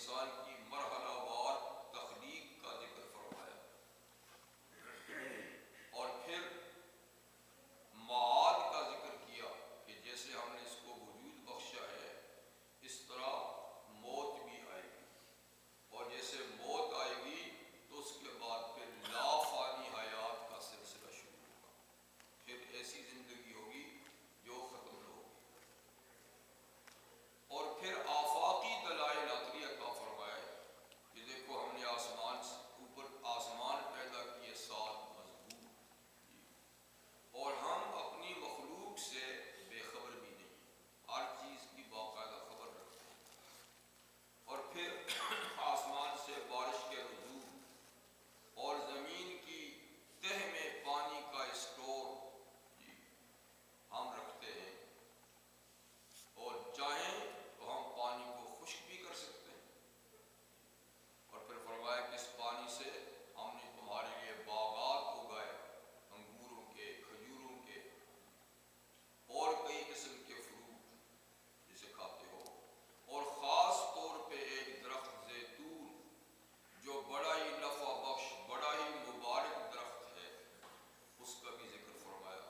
انسان کی مرحلہ وار تخلیق کا ذکر فرمایا اور پھر معاد کا ذکر کیا کہ جیسے ہم نے اس کو وجود بخشا ہے اس طرح موت بھی آئے گی، اور جیسے موت آئے گی تو اس کے بعد پھر لا فانی حیات کا سلسلہ شروع ہوگا، پھر ایسی زندگی ہوگی جو ختم نہ ہوگی۔ اور پھر آفاقی دلائل عقلی عطا فرمائے کہ دیکھو ہم نے آسمان سے اوپر آسمان پیدا کیے 7 مضبوط، اور ہم اپنی مخلوق سے بے خبر بھی نہیں، ہر چیز کی باقاعدہ خبر رکھتے ہیں۔ اور پھر آسمان سے بارش کے نزول اور زمین کی تہ میں پانی کا اسٹور ہم رکھتے ہیں، اور چاہیں تو ہم پانی کو خشک بھی کر سکتے ہیں۔ اور پھر فرمایا کہ اس پانی سے ہم نے تمہارے لیے باغات اگائے، انگوروں کے، کھجوروں کے اور کئی قسم کے فروٹ جسے کھاتے ہو، اور خاص طور پہ ایک درخت زیتون جو بڑا ہی نفع بخش، بڑا ہی مبارک درخت ہے، اس کا بھی ذکر فرمایا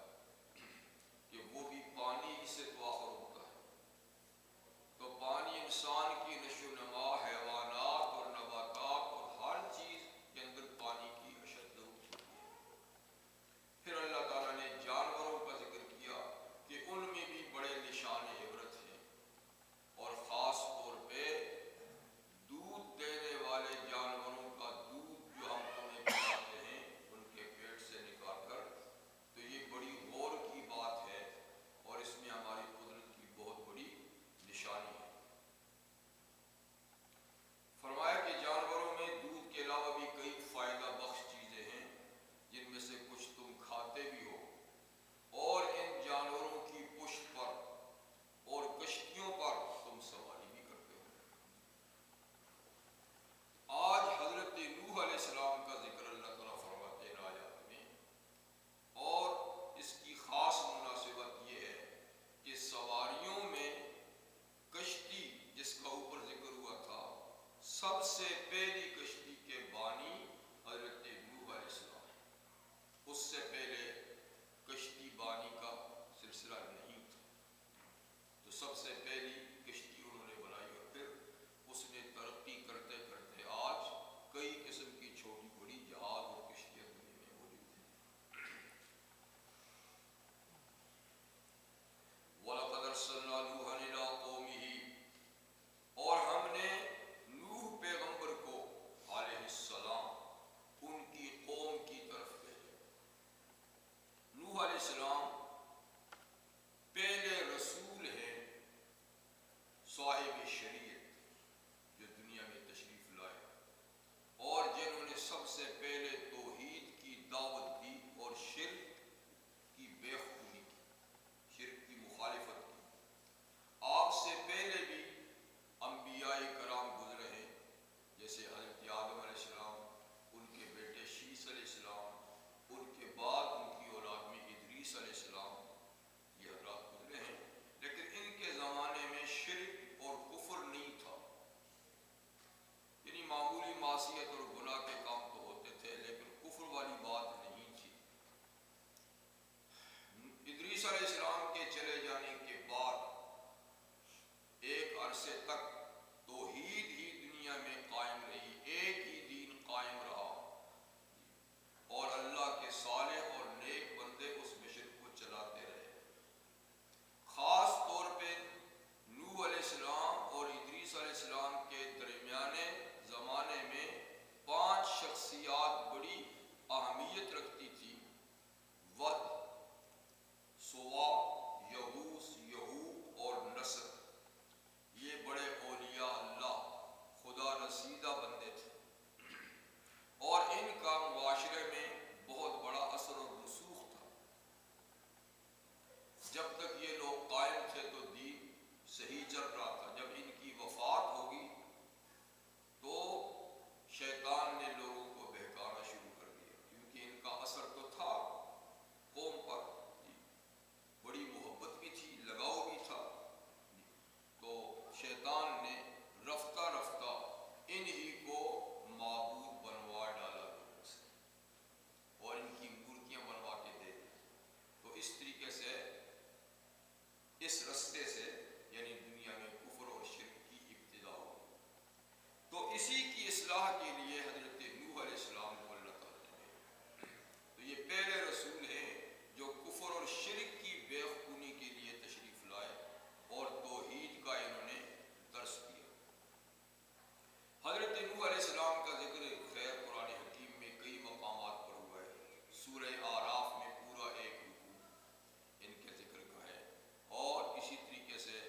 کہ وہ بھی پانی ہی سے تو آخر ہوتا ہے۔ تو پانی انسان کی نشو و نما، حیوانات اور نباتات اور ہر چیز کے اندر پانی کی اشد ضرورت ہوتی ہے۔ پھر اللہ تعالیٰ نے جانوروں کا ذکر کیا کہ ان میں بھی بڑے نشان عبرت ہیں، اور خاص طور پہ دودھ دینے والے جانوروں کا دودھ جو ہم تمہیں پلاتے ہیں ان کے پیٹ سے نکال کر، تو یہ بڑی غور کی بات ہے اور اس میں ہماری قدرت کی بہت بڑی نشانی ہے۔ فرمایا کہ جانوروں میں دودھ کے علاوہ بھی کئی فائدہ بخش چیزیں ہیں جن میں سے کچھ تم کھاتے بھی ہو، اور ان جانوروں کی پشت پر اور کشتیوں پر تم سواری بھی کرتے ہو۔ آج حضرت نوح علیہ السلام کا ذکر اللہ تعالیٰ فرماتے ہیں آیات میں، اور اس کی خاص مناسبت یہ ہے کہ سواریوں میں کشتی جس کا اوپر ذکر ہوا تھا، سب سے پہلی کشتی کے بانی حضرت نوح علیہ السلام، اس سے پہلے کشتی بانی کا سلسلہ نہیں تھا، تو سب سے پہلی کشتی انہوں نے بنائی، اور پھر اس نے ترقی کرتے کرتے آج کئی قسم کی چھوٹی بڑی جہاز اور کشتیاں دنیا میں موجود ہیں۔ وَلَقَدْ أَرْسَلْنَا نُوحًا إِلَىٰ قَوْمِهِ، اور ہم نے نوح پیغمبر کو علیہ السلام ان کی قوم کی طرف بھیجا۔ نوح علیہ السلام پہلے رسول ہیں صاحب شریعت جو دنیا میں تشریف لائے، اور جنہوں نے سب سے پہلے توحید کی دعوت دی اور شرک کی بے خونی کی، شرک کی مخالفت کی۔ آپ سے پہلے بھی انبیاء کرام گزرے ہیں، جیسے حضرت آدم علیہ السلام، ان کے بیٹے شیس علیہ السلام، ان کے بعد ان کی اولاد میں ادریس علیہ السلام، یہ حضرات گزرے ہیں، لیکن ان کے زمانے میں شرک اور کفر نہیں تھا، یعنی معمولی معصیت اور گناہ کے کام تو ہوتے تھے لیکن کفر والی بات نہیں تھی۔ ادریس علیہ السلام کے چلے جانے کے بعد ایک عرصے تک توحید ہی دنیا میں قائم رہی، ایک ہی دین قائم رہا، اور اللہ کے صالح اور نیک بندے اس مشن کو چلاتے رہے۔ خاص طور پہ نوح علیہ السلام اور ادریس علیہ السلام کے درمیانے زمانے میں 5 شخصیات بڑی اہمیت رکھتی تھی: ود، سوا، یغوث، یعوق اور نصر۔ یہ بڑے اولیاء اللہ، خدا رسیدہ بندے تھے، اور ان کا معاشرے میں بہت بڑا اثر اور رسوخ تھا۔ جب تک یہ لوگ قائم تھے تو دین صحیح چل رہا تھا، جب ان کی وفات ہوگی تو شیطان نے لوگوں کو بہکانا شروع کر دیا، کیونکہ ان کا اثر تو تھا قوم پر، بڑی محبت بھی تھی، لگاؤ بھی تھا، تو شیطان نے رفتہ رفتہ اسی کی اصلاح کے لیے حضرت نوح علیہ السلام کو اللہ تعالیٰ نے، تو یہ پہلے رسول ہیں جو کفر اور شرک کی بے خونی کے لیے تشریف لائے اور توحید کا انہوں نے درس دیا۔ حضرت نوح علیہ السلام کا ذکر خیر قرآن حکیم میں کئی مقامات پر ہوا ہے۔ سورہ آراف میں پورا ایک رکوع ان کے ذکر کا ہے، اور اسی طریقے سے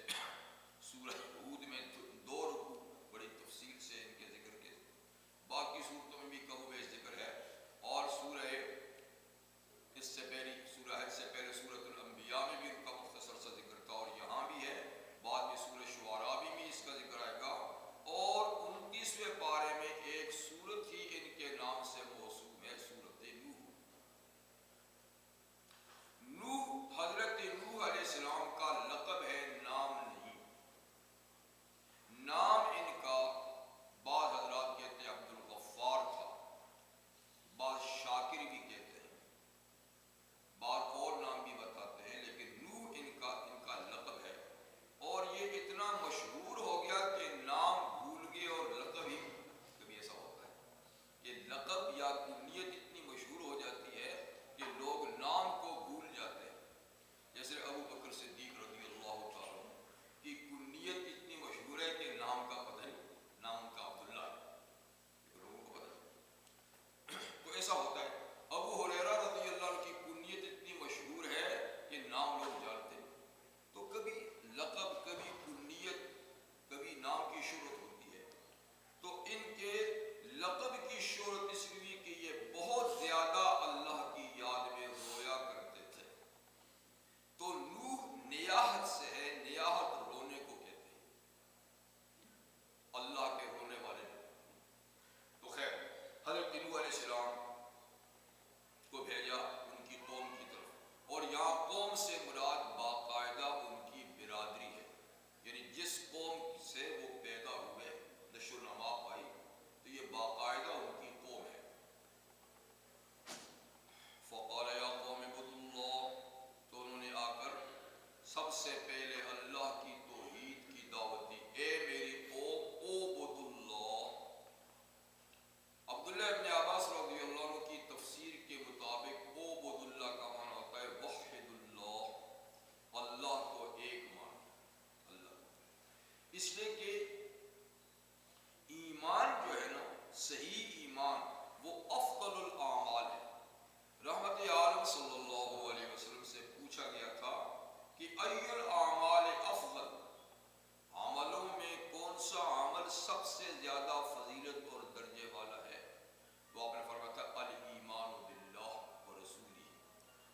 سورہ ہود میں 2 رکوع بڑی تفصیل سے ان کے ذکر کے، باقی صورتوں میں بھی کم و بیش ذکر ہے، اور سورہ اس سے پہلی سورہ حج سے پہلے سورۃ الانبیاء میں بھی ان کا مختصر سا ذکر تھا، اور یہاں بھی ہے، بعد میں سورہ شعراء بھی اس کا ذکر آئے گا، اور 29ویں پارے میں ایک سورت ہی ان کے نام سے موسوم ہے، سورۃ نوح۔ نوح حضرت نوح علیہ السلام کا لقب ہے، نام نہیں۔ نام ان کا بعض حضرات کہتے ہیں عبد الغفار تھا، بعض شاکر بھی کہتے ہیں، بعض اور نام بھی بتاتے ہیں، لیکن نوح ان کا لقب ہے، اور یہ اتنا مشہور ہو گیا کہ نام بھول گئے اور لقب ہی، کبھی ایسا ہوتا ہے کہ لقب یا کنیت اتنی مشہور ہو جاتی ہے کہ لوگ نام کو بھول جاتے ہیں۔ جیسے ابو بکر صدیق رضی اللہ تعالیٰ عنہ کی کنیت اتنی مشہور ہے کہ نام کا پتہ نہیں، نام کا عبداللہ ہے، لیکن لوگوں کو پتہ نہیں۔ تو ایسا ہوتا ہے۔ ابو ہریرہ رضی اللہ عنہ کی کنیت اتنی مشہور ہے کہ نام لوگ جانتے ہیں۔ تو کبھی لقب، کبھی کنیت، کبھی نام کی شہرت ہوتی ہے۔ تو ان کے لقب کی شہرت اس لیے کہ یہ بہت زیادہ اللہ کی یاد میں رویا کرتے تھے۔ تو نوح نیاحت سے ہے، نیاحت رونے کو کہتے ہیں، اللہ کے رونے والے۔ تو خیر، حضرت نوح علیہ السلام کو بھیجا ان کی قوم کی طرف، اور یہاں قوم سے مراد باقاعدہ ان کی برادری ہے، یعنی جس قوم سے وہ پیدا ہوئے، نشو و نما پائی، تو یہ باقاعدہ ان کی قوم ہے۔ فقال یا قوم اعبدوا اللہ، تو انہوں نے آ کر سب سے پہلے اللہ کی توحید کی دعوت دی، اے میری قوم اعبدوا اللہ۔ عبداللہ ابن عباس رضی اللہ عنہ کی تفسیر کے مطابق اعبدوا اللہ کا معنی ہوتا ہے وحد اللہ، اللہ کو ایک مان، اللہ، اس لیے کہ ایمان جو ہے نا، صحیح ایمان وہ افضل الاعمال ہے۔ رحمت عالم صلی اللہ علیہ وسلم سے پوچھا گیا تھا کہ ای الاعمال افضل، عملوں میں کون سا عمل سب سے زیادہ فضیلت اور درجے والا ہے؟ تو آپ نے فرمایا تھا الایمان باللہ ورسولہ،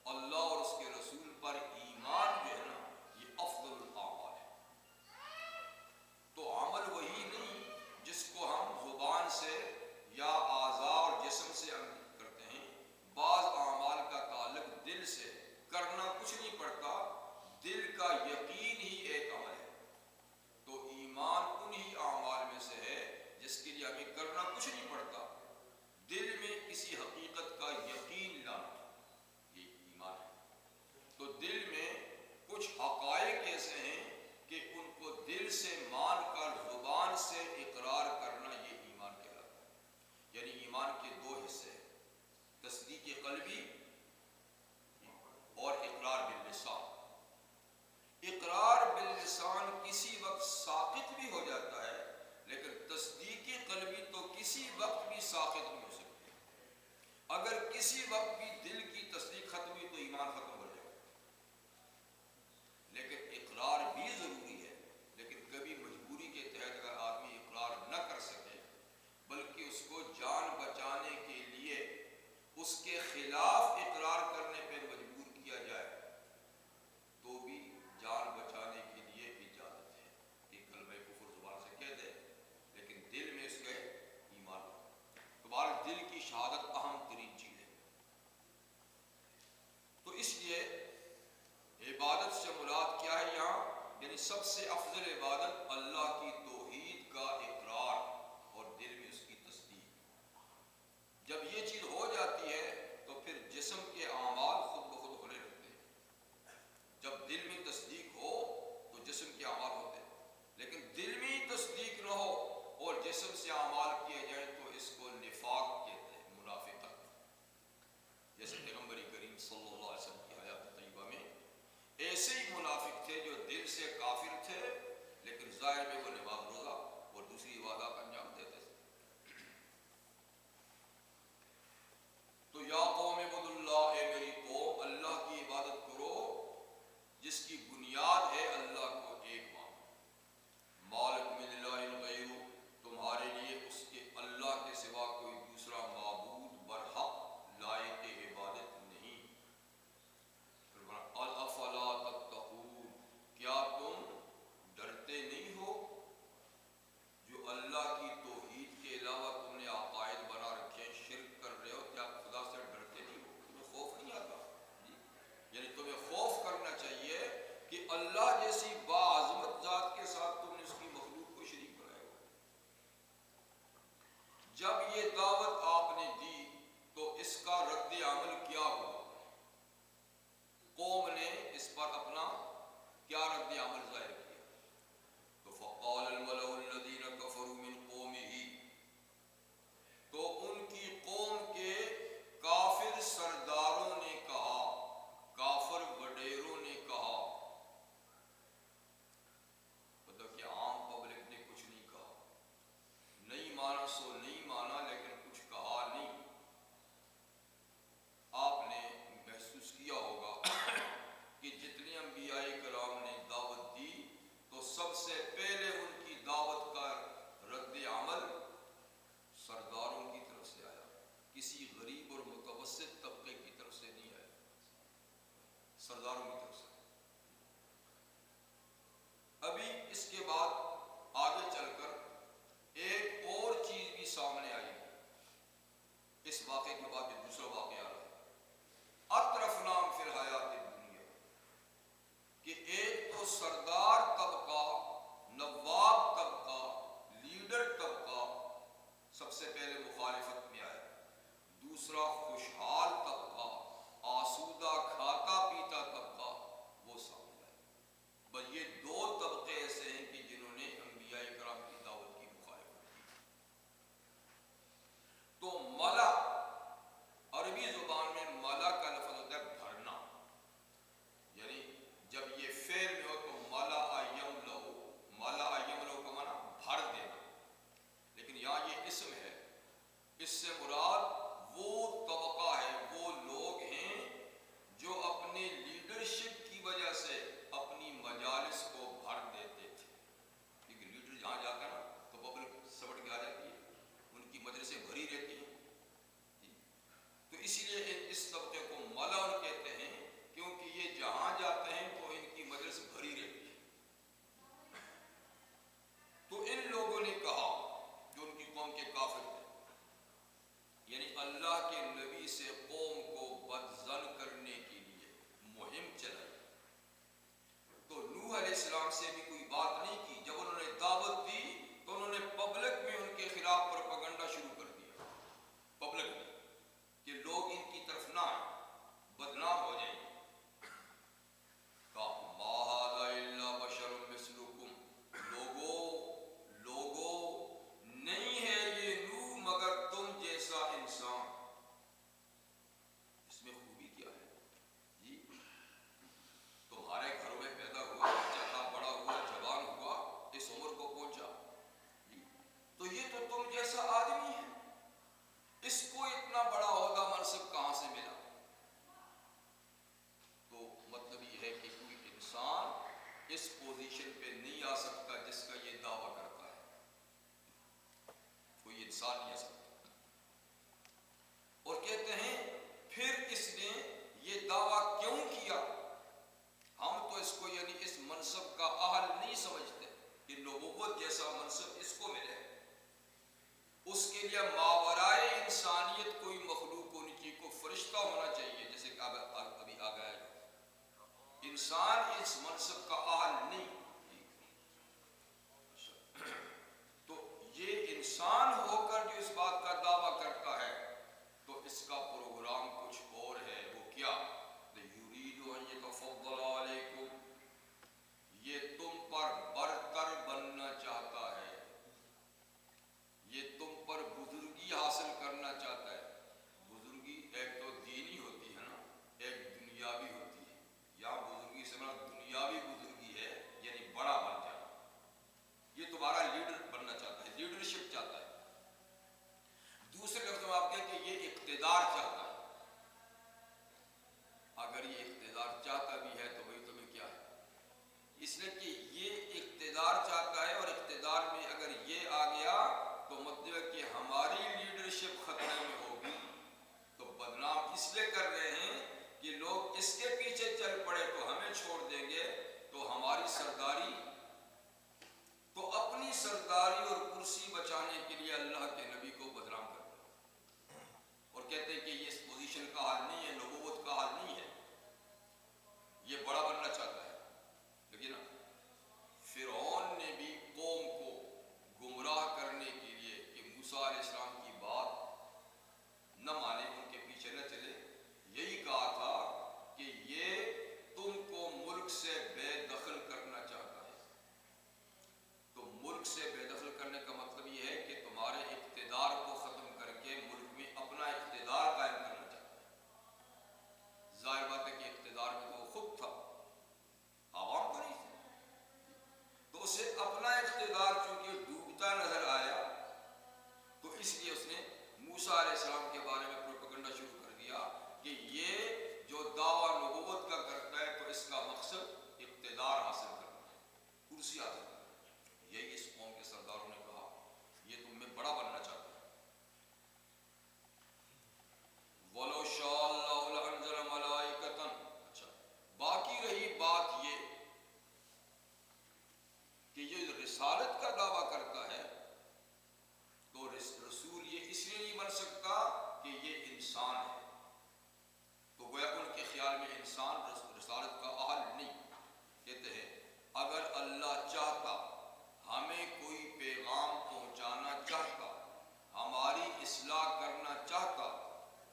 اللہ اور اس کے رسول پر ایمان جو ہے نا، یہ افضل الاعمال ہے۔ تو عمل وہی نہیں جس کو ہم زبان سے یا اعضاء اور جسم سے کرتے ہیں، بعض اعمال کا تعلق دل سے، کرنا کچھ نہیں پڑتا، دل کا یقین ہی ایک عمل ہے۔ تو ایمان انہی اعمال میں سے ہے جس کے لیے ہمیں کرنا کچھ نہیں پڑتا، دل میں کسی حقیقت کا یقین لانا، یہ ایمان ہے۔ تو دل میں کچھ حقائق ایسے ہیں کہ ان کو دل سے مان کر زبان سے اقرار کرنا، یہ ایمان کہلاتا ہے۔ یعنی ایمان کے 2 حصے ہیں، تصدیق قلبی اور اقرار باللسان۔ اقرار باللسان کسی وقت ساقط بھی ہو جاتا ہے، لیکن تصدیق قلبی تو کسی وقت بھی ساقط نہیں ہو سکتی۔ اگر کسی وقت بھی دل کی تصدیق ختم ہوئی تو ایمان ختم ہو جائے گا۔ لیکن اقرار بھی ضروری ہے، لیکن کبھی مجبوری کے تحت اگر آدمی اقرار نہ کر سکے، بلکہ اس کو جان بچانے کے لیے اس کے خلاف اقرار کرنے پہ مجبور کیا جائے، تو بھی جان بچانے کے لیے اجازت ہے کہ کلمہ کفر زبان سے کہہ دے، لیکن دل میں اس کے ایمان ہو۔ تو بہرحال دل کی شہادت اہم ترین چیز ہے۔ تو اس لیے عبادت سے مراد کیا ہے یہاں؟ یعنی سب سے افضل عبادت اللہ کی توحید کا اقرار اور دل میں اس کی تصدیق۔ جب یہ چیز ہو جاتی ہے تو پھر جسم کے اعمال خود بخود ہونے لگتے ہیں۔ جب دل میں تصدیق ہو تو جسم کے اعمال ہوتے ہیں، لیکن دل میں تصدیق نہ ہو اور جسم سے اعمال اعمال کیے جائیں تو اس کو نفاق کہتے ہیں، منافقت. جیسے پیغمبر کریم صلی اللہ علیہ وسلم کی حیات طیبہ میں ایسے ہی منافق تھے جو دل سے کافر تھے لیکن ظاہر میں وہ نماز روزہ اور دوسری عبادات انجام دیتے تھے. تو یا قوم اعبدوا اللہ، اے میری قوم اللہ کی عبادت کرو جس کی بنیاد ہے اللہ کو ایک مانو. ما لکم من الہ غیرہ، تمہارے لیے اس کے اللہ کے سوا کوئی دوسرا معبود برحق لائق عبادت نہیں. افلا تتقون، کیا تم ڈرتے نہیں ہو؟ جو اللہ کی توحید کے علاوہ تم نے عقائد بنا رکھے ہیں، شرک کر رہے ہو، کیا خدا سے ڈرتے نہیں ہو؟ تمہیں خوف نہیں آتا؟ یعنی تمہیں خوف کرنا چاہیے کہ اللہ جیسی باعظمت ذات کے ساتھ تم نے اس کی مخلوق کو شریک بنایا ہو. جب یہ دعوت آپ نے دی تو اس کا رد عمل کیا ہوا؟ قوم نے اس پر اپنا کیا رد عمل ظاہر کیا؟ تو فقال الملأ الذین کفروا من قومہ، تو ان کی قوم کے کافر سرداروں نے کہا، کافر وڈیروں نے کہا، مطلب کہ عام پبلک نے کچھ نہیں کہا، نہیں مانا سو نہیں مانا، لیکن کچھ کہا نہیں. آپ نے محسوس کیا ہوگا کہ جتنے انبیاء کرام نے دعوت دی تو سب سے پہلے ان کی دعوت کا رد عمل سرداروں کی طرف سے آیا، کسی غریب اور متوسط طبقے کی طرف سے نہیں آیا، سرداروں کی طرف سے. ابھی اس کے بعد آگے چل کر ایک اور چیز بھی سامنے آئی. اس واقعے کے بعد ایک دوسرا واقعہ آ رہا ہے، اطرفناہم فی الحیات الدنیا، کہ ایک تو سردار طبقہ، نواب طبقہ، لیڈر طبقہ سب سے پہلے مخالفت میں آیا، دوسرا خوشحال طبقہ، آسودہ کھاتا پیتا طبقہ وہ سامنے آیا. بس یہ دو طبقے ایسے ہیں کہ جنہوں نے انبیاء کرام کی دعوت کی مخالفت کی. تو ملا، عربی زبان میں ملا کا لفظ ہوتا ہے بھرنا، یعنی جب یہ فعل میں ہو تو ملا یملؤ، ملا یملؤ کا معنی بھر دینا، لیکن یہاں یہ اسم ہے. اس سے مراد وہ طبقہ ہے، وہ لوگ ہیں جو اپنے لیڈرشپ کی وجہ سے اپنی مجالس کو بھر دیتے تھے. کیونکہ لیڈر جہاں جاتا ہے نا تو پبلک سبٹ کے آ جاتی ہے، ان کی مجلسیں بھری رہتی ہیں. تو اسی لیے اس طبقے کو ملعون کہتے ہیں، کیونکہ یہ جہاں جاتے ہیں تو ان کی مجلس بھری رہتی ہے. تو ان لوگوں نے کہا جو ان کی قوم کے کافر تھے، یعنی اللہ کے نبی سے قوم کو بدظن کرنے کے لیے مہم چلائی. تو نوح علیہ السلام سے بھی کوئی بات نہیں کی. جب انہوں نے دعوت دی تو انہوں نے پبلک میں ان کے خلاف پروپیگنڈا شروع کر دیا، پبلک میں، کہ لوگ ان کی طرف نہ آئیں، بدنام ہو جائیں. کہا ما ھذا الا بشر مثلکم، لوگوں نہیں ہے یہ نوح مگر تم جیسا انسان. اس میں خوبی کیا ہے جی؟ تمہارے گھروں میں پیدا ہوا، بچہ تھا، بڑا ہوا، جوان ہوا، اس عمر کو پہنچا جی، تو یہ تو تم جیسا آدمی ہے، اس کو اتنا بڑا عہدہ منصب کہاں سے ملا؟ تو مطلب یہ ہے کہ کوئی انسان اس پوزیشن پہ نہیں آ سکتا جس کا یہ دعویٰ کرتا ہے، کوئی انسان نہیں آ سکتا. اور کہتے ہیں پھر اس نے یہ دعویٰ کیوں کیا؟ ہم تو اس کو یعنی اس منصب کا اہل نہیں سمجھتے کہ نبوت جیسا منصب اس کو ملے. اس کے لیے ماورائے انسانیت کوئی مخلوق ہونی چاہیے، کوئی فرشتہ ہونا چاہیے، جیسے کہ ابھی آ گیا ہے. انسان اس منصب کا اہل نہیں. تو یہ انسان ہو کر جو اس بات کا دعویٰ کرتا ہے تو اس کا پروگرام کچھ اور ہے. وہ کیا؟ یرید ان یتفضل علیکم، یہ تم پر برتر بننا چاہتا ہے. موسیٰ علیہ السلام کی بات نہ مانے، ان کے پیچھے نہ چلے. یہی کہا تھا کہ یہ تم کو ملک سے بے دخل کرنا چاہتا ہے. تو ملک سے بے دخل کرنے کا مطلب یہ ہے کہ تمہارے اقتدار کو ختم کر کے ملک میں اپنا اقتدار قائم کرنا چاہتا ہے. ظاہر بات ہے کہ اقتدار میں تو وہ خود تھا، عوام تو نہیں تھی. تو اسے اپنا اقتدار چونکہ ڈوبتا نظر آیا تو اس لیے اس نے موسیٰ علیہ السلام کے بارے میں پروپیگنڈا شروع کر دیا کہ یہ جو دعویٰ نبوت کا کرتا ہے تو اس کا مقصد اقتدار حاصل کرنا ہے، کرسی حاصل کرنا ہے. یہی اس قوم کے سرداروں نے کہا یہ تم میں بڑا بننا چاہتا ہے. وَلَوْ شَاءَ اللَّهُ لَأَنزَلَ مَلَائِكَةً. اچھا، باقی رہی بات یہ کہ یہ رسالت کا دعویٰ کرتا ہے تو رسول یہ اس لیے نہیں بن سکتا کہ یہ انسان ہے. تو گویا ان کے خیال میں انسان رسالت کا اہل نہیں. کہتے ہیں اگر اللہ چاہتا، ہمیں کوئی پیغام پہنچانا چاہتا، ہماری اصلاح کرنا چاہتا،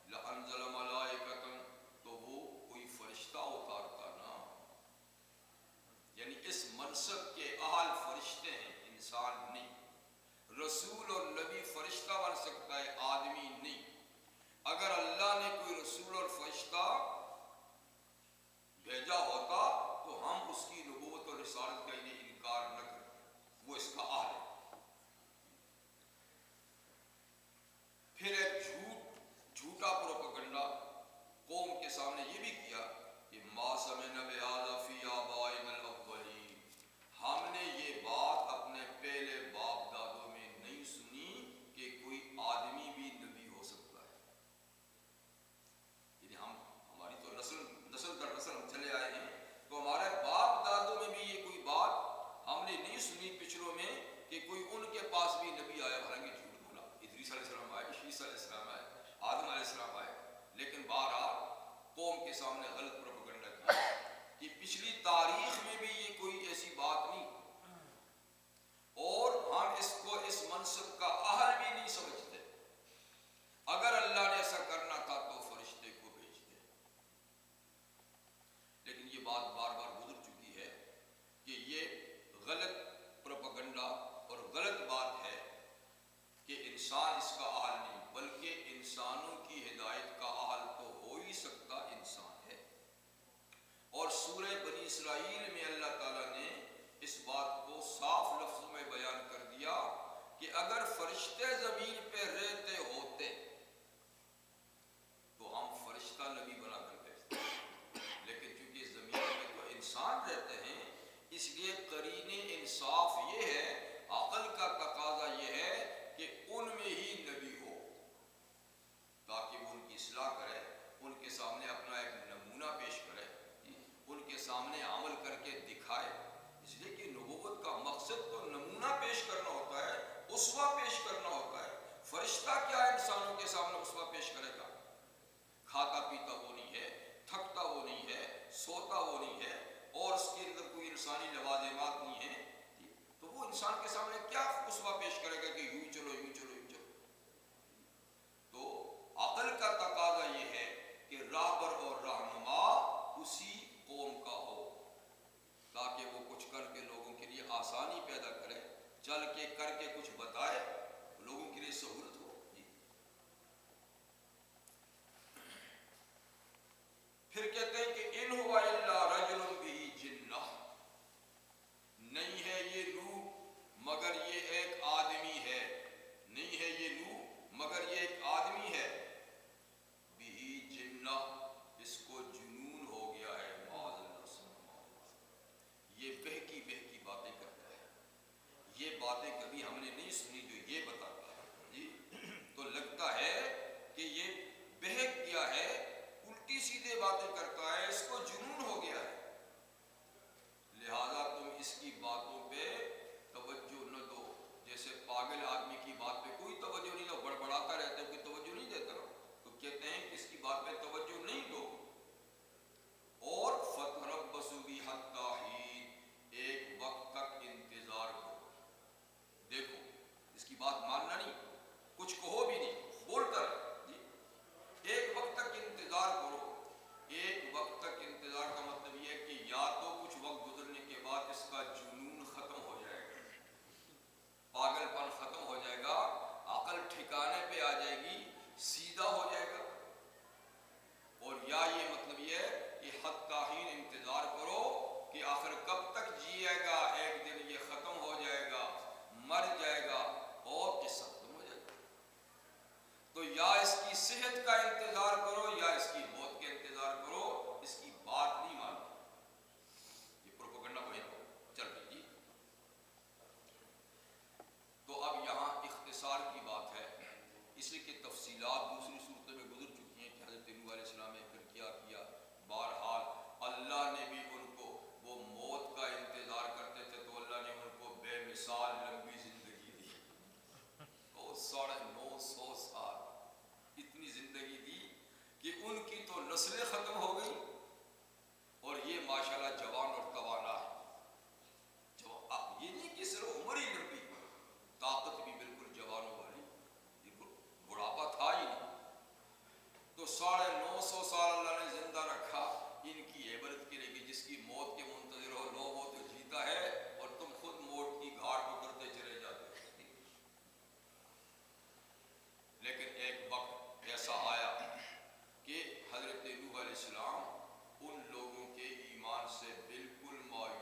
لَأَنزَلَ مَلَائِكَةً تو وہ کوئی فرشتہ اتارتا نا. یعنی اس منصب کے اہل فرشتے ہیں، انسان نہیں. رسول اور نبی فرشتہ بن سکتا ہے، آدمی نہیں. اگر اللہ نے کوئی رسول اور فرشتہ بھیجا ہوتا تو ہم اس کی نبوت اور رسالت کا انہیں انکار نہ کرتے، وہ اس کا اہل ہے. پھر ایک جھوٹا پروپیگنڈا قوم کے سامنے یہ بھی کیا کہ ما سمعنا بہذا فی آبائنا الاولین، ہم نے یہ بات اپنے پہلے باپ دادوں میں نہیں سنی کہ کوئی آدمی بھی نبی ہو سکتا ہے. یعنی ہماری تو نسل در نسل ہم چلے آئے ہیں تو ہمارے باپ دادوں میں بھی یہ کوئی بات ہم نے نہیں سنی پچھلوں میں کہ کوئی ان کے پاس بھی نبی آیا. حالانکہ جھوٹ بولا، ادریس علیہ السلام آئے، شیس علیہ السلام آئے، آدم علیہ السلام آئے، لیکن بہرحال قوم کے سامنے غلط پروپیگنڈا کیا کہ پچھلی تاریخ میں بھی یہ کوئی ایسی بات نہیں اور ہم اس کو اس منصب کا اہل بھی نہیں سمجھتے. اگر اللہ نے ایسا کرنا تھا تو فرشتے کو بھیجتے. لیکن یہ بات بار بار گزر چکی ہے کہ یہ غلط پروپیگنڈا اور غلط بات ہے کہ انسان اس کا اہل نہیں، بلکہ انسانوں کی ہدایت کا اہل تو ہو ہی سکتا انسان ہے. اور سورہ بنی اسرائیل میں اللہ تعالیٰ نے اس بات کو صاف لفظوں میں بیان کر دیا کہ اگر فرشتے زمین پہ رہتے ہوتے تو ہم فرشتہ نبی بنا کر بھیجتے. لیکن چونکہ زمین میں تو انسان رہتے ہیں اس لیے قرین انصاف یہ ہے، عقل کا تقاضا یہ ہے کہ ان میں ہی نبی ہو تاکہ وہ ان کی اصلاح کرے، ان کے سامنے اپنا ایک نمونہ پیش کرے، ان کے سامنے عمل کر کے دکھائے. اس لیے کہ نبوت کا مقصد تو نمونہ پیش کرنا ہوتا ہے، اسوہ پیش کرنا ہوتا ہے. چلانے پہ آ جائے گی سیدھا ہو جائے گا، اور یا یہ مطلب یہ ہے کہ حتی حین انتظار کرو کہ آخر کب تک جیے گا، ایک دن یہ ختم ہو جائے گا، مر جائے گا اور قصہ ختم ہو جائے گا۔ تو یا اس کی صحت کا انتظار کرو یا اس کی موت کا انتظار کرو، اس کی بات نہیں مانو، یہ پروپیگنڈا کوئی نہ چل رہی جی۔ تو اب یہاں اختصار کی بات ہے، اسی کی تفصیلات دوسری صورتوں میں گزر چکی ہیں کہ حضرت نوح علیہ السلام نے پھر کیا کیا۔ بہرحال اللہ نے بھی ان کو، وہ موت کا انتظار کرتے تھے تو اللہ نے ان کو بے مثال لمبی زندگی دی، وہ 950 سال اتنی زندگی دی کہ ان کی تو نسلیں ختم ہو گئی، اور یہ ماشاءاللہ جوان اور توانا ہے۔ یہ نہیں کہ صرف عمر ہی لمبی، طاقت بھی بالکل جوانوں والی، یہ بڑھاپا تھا ہی نہیں۔ تو 950 سال اللہ نے زندہ رکھا ان کی عبرت کے لیے کہ جس کی موت کے منتظر ہو، لوگ وہ تو جیتا ہے اور تم خود موت کی گھاٹ اترتے چلے جاتے ہو۔ لیکن ایک وقت ایسا آیا کہ حضرت نوح علیہ السلام ان لوگوں کے ایمان سے بالکل مایوس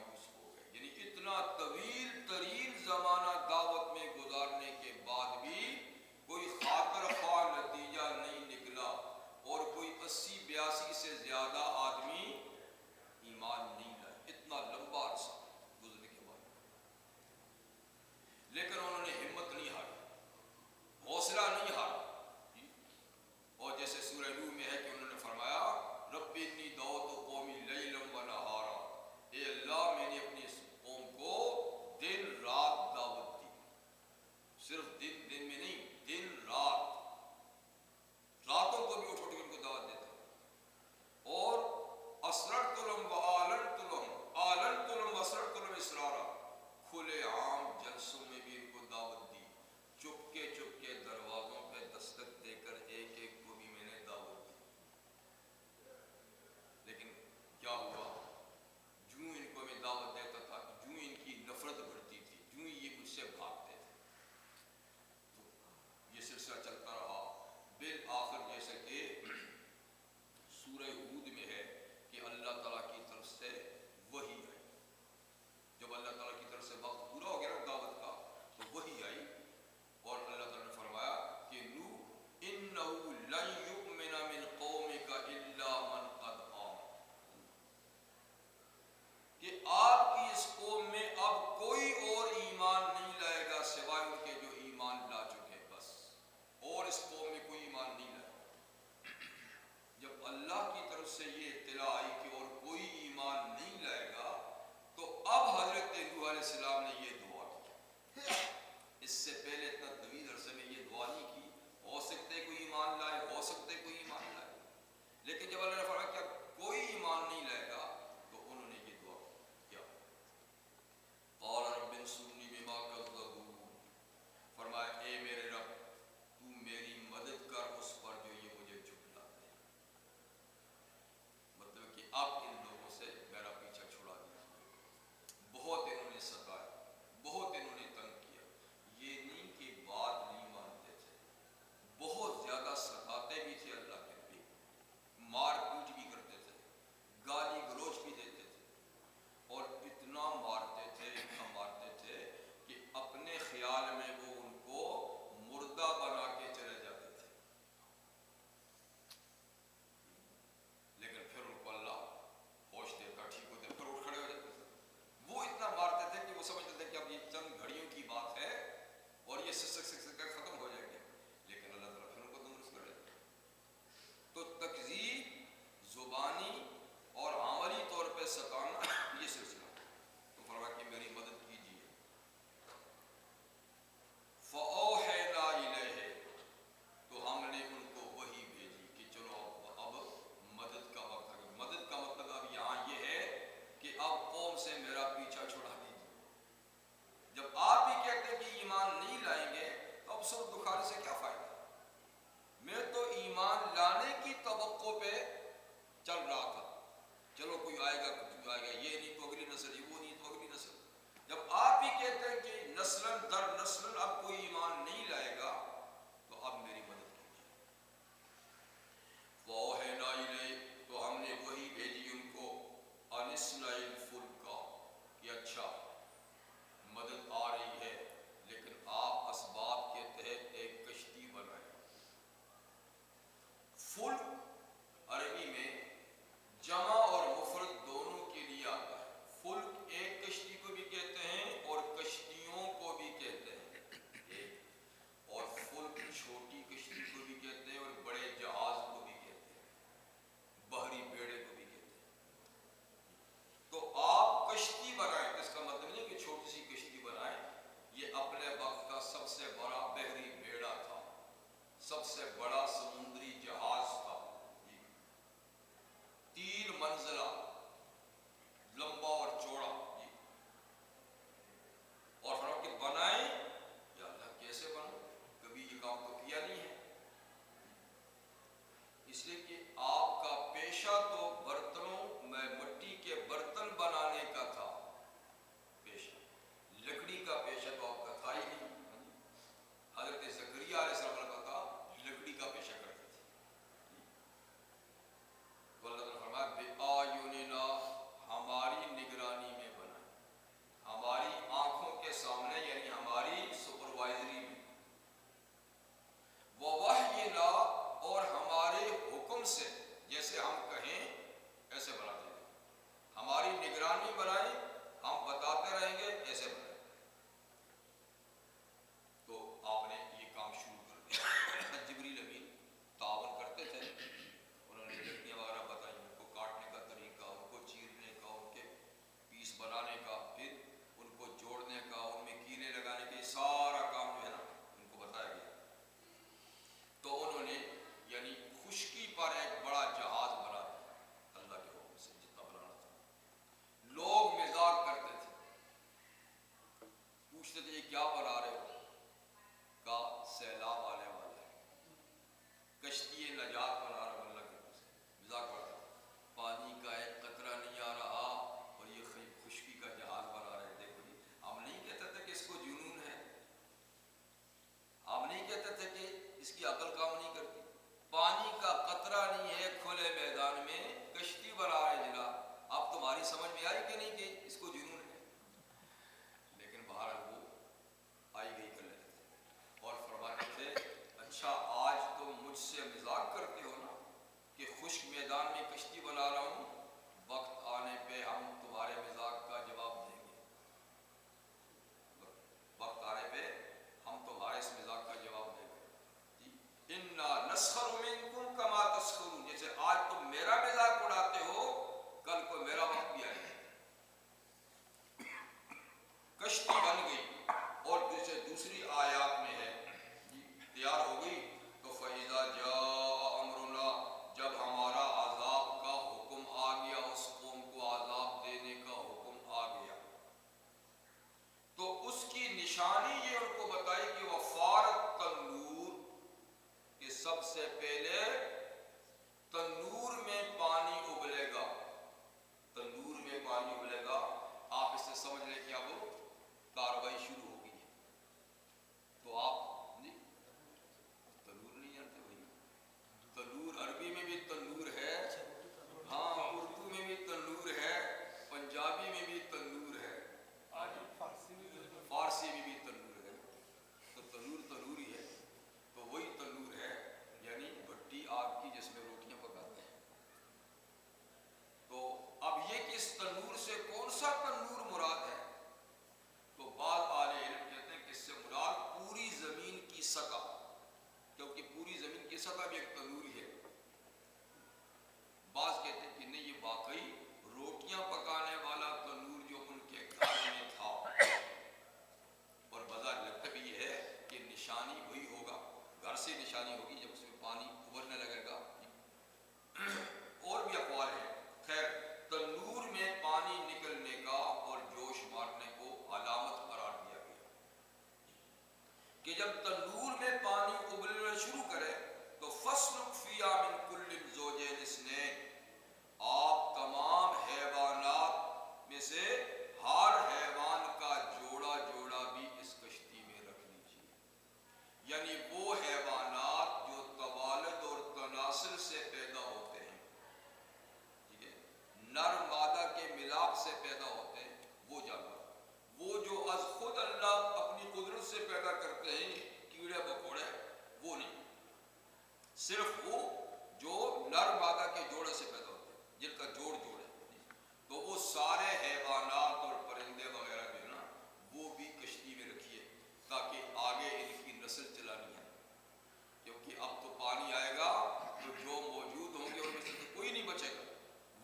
عذاب آنے والا ہے. کشتی نجات بنا رہا ہوں اللہ کے حکم سے. مزاق بڑھتا پانی کا ایک قطرہ نہیں آ رہا اور یہ خشکی کا جہاز بنا رہے. دیکھو جی ہم نہیں کہتے تھے کہ اس کو جنون ہے, ہم نہیں کہتے تھے کہ اس کی عقل کام نہیں کرتی. پانی کا قطرہ نہیں ہے کھلے میدان میں, کشتی بنا رہے جناب. اب تمہاری سمجھ میں آئی کہ نہیں کہ اس کو جنون ہے, لیکن بہرحال وہ آئی گئی کر لیتے تھے اور فرماتے تھے اچھا آج تم مجھ سے مذاق کرتے ہو نا کہ خشک میدان میں کشتی بنا رہا ہوں, وقت آنے پہ ہم تمہارے مذاق کا جواب دیں گے. وقت آنے پہ ہم تمہارے اس مذاق کا جواب دیں گے. انا نسخر منکم کما تسخرون, جیسے آج تم میرا مذاق اڑاتے ہو کل کو میرا وقت بھی آئے گا. کشتی بن گئی اور جیسے دوسری آیات میں ہے تیار ہو گئی تو فَإِذَا جَاءَ أَمْرُنَا, جب ہمارا عذاب کا حکم آ گیا, اس قوم کو عذاب دینے کا حکم آ گیا تو اس کی نشانی یہ ان کو بتائی کہ وفارت تنور, کہ سب سے پہلے تنور میں پانی ابلے گا. تنور میں پانی ابلے گا, آپ اس سے سمجھ لیں کہ اب کاروائی شروع ہو گئی ہے. تو آپ نہیں تنور نہیں جانتے بھائی, تنور عربی میں بھی تنور ہے, ہاں اردو میں بھی تنور ہے, پنجابی میں بھی تنور ہے, فارسی میں بھی تنور ہے. تو تنور تنور ہی ہے. تو وہی تنور ہے یعنی بھٹی آگ کی جس میں روٹیاں پکاتے ہیں. تو اب یہ کہ اس تنور سے کون سا تنور مراد ہے, تو بعض اہل علم کہتے ہیں کہ اس سے مراد پوری زمین کی سطح, کیونکہ پوری زمین کی سطح بھی ایک تنور ہی ہے. بعض کہتے ہیں کہ نہیں یہ واقعی روٹیاں پکانے والا تنور جو ان کے گھر میں تھا, اور بظاہر لگتا بھی یہ ہے کہ نشانی وہی ہوگا, گھر سے نشانی ہوگی جب اس میں پانی ابلنے لگے گا. اور بھی اقوال ہیں. خیر تنور میں پانی نکلنے کا اور جوش مارنے کو علامت قرار دیا گیا کہ جب تنور میں پانی ابلنا شروع کرے تو فَاسْلُكْ فِيهَا مِنْ كُلٍّ زَوْجَيْنِ اثْنَيْنِ, آپ تمام حیوانات میں سے ہر حیوان کا جوڑا جوڑا بھی اس کشتی میں رکھ لیجیے. یعنی وہ حیوانات جو توالد اور تناسل سے پیدا ہوتے ہیں, ٹھیک ہے, نر مادہ کے ملاپ سے پیدا ہوتے ہیں, وہ جانور, وہ جو از خود اللہ اپنی قدرت سے پیدا کرتے ہیں کیڑے مکوڑے, وہ نہیں, صرف وہ جو نر مادہ کے جوڑے سے پیدا ہوتے ہیں جن کا جوڑ جوڑ ہے. تو وہ سارے حیوانات اور پرندے وغیرہ جو ہے نا وہ بھی کشتی میں رکھیے تاکہ آگے ان کی نسل چلانی ہے. کیونکہ اب تو پانی آئے گا تو جو موجود ہوں گے ان میں سے تو کوئی نہیں بچے گا,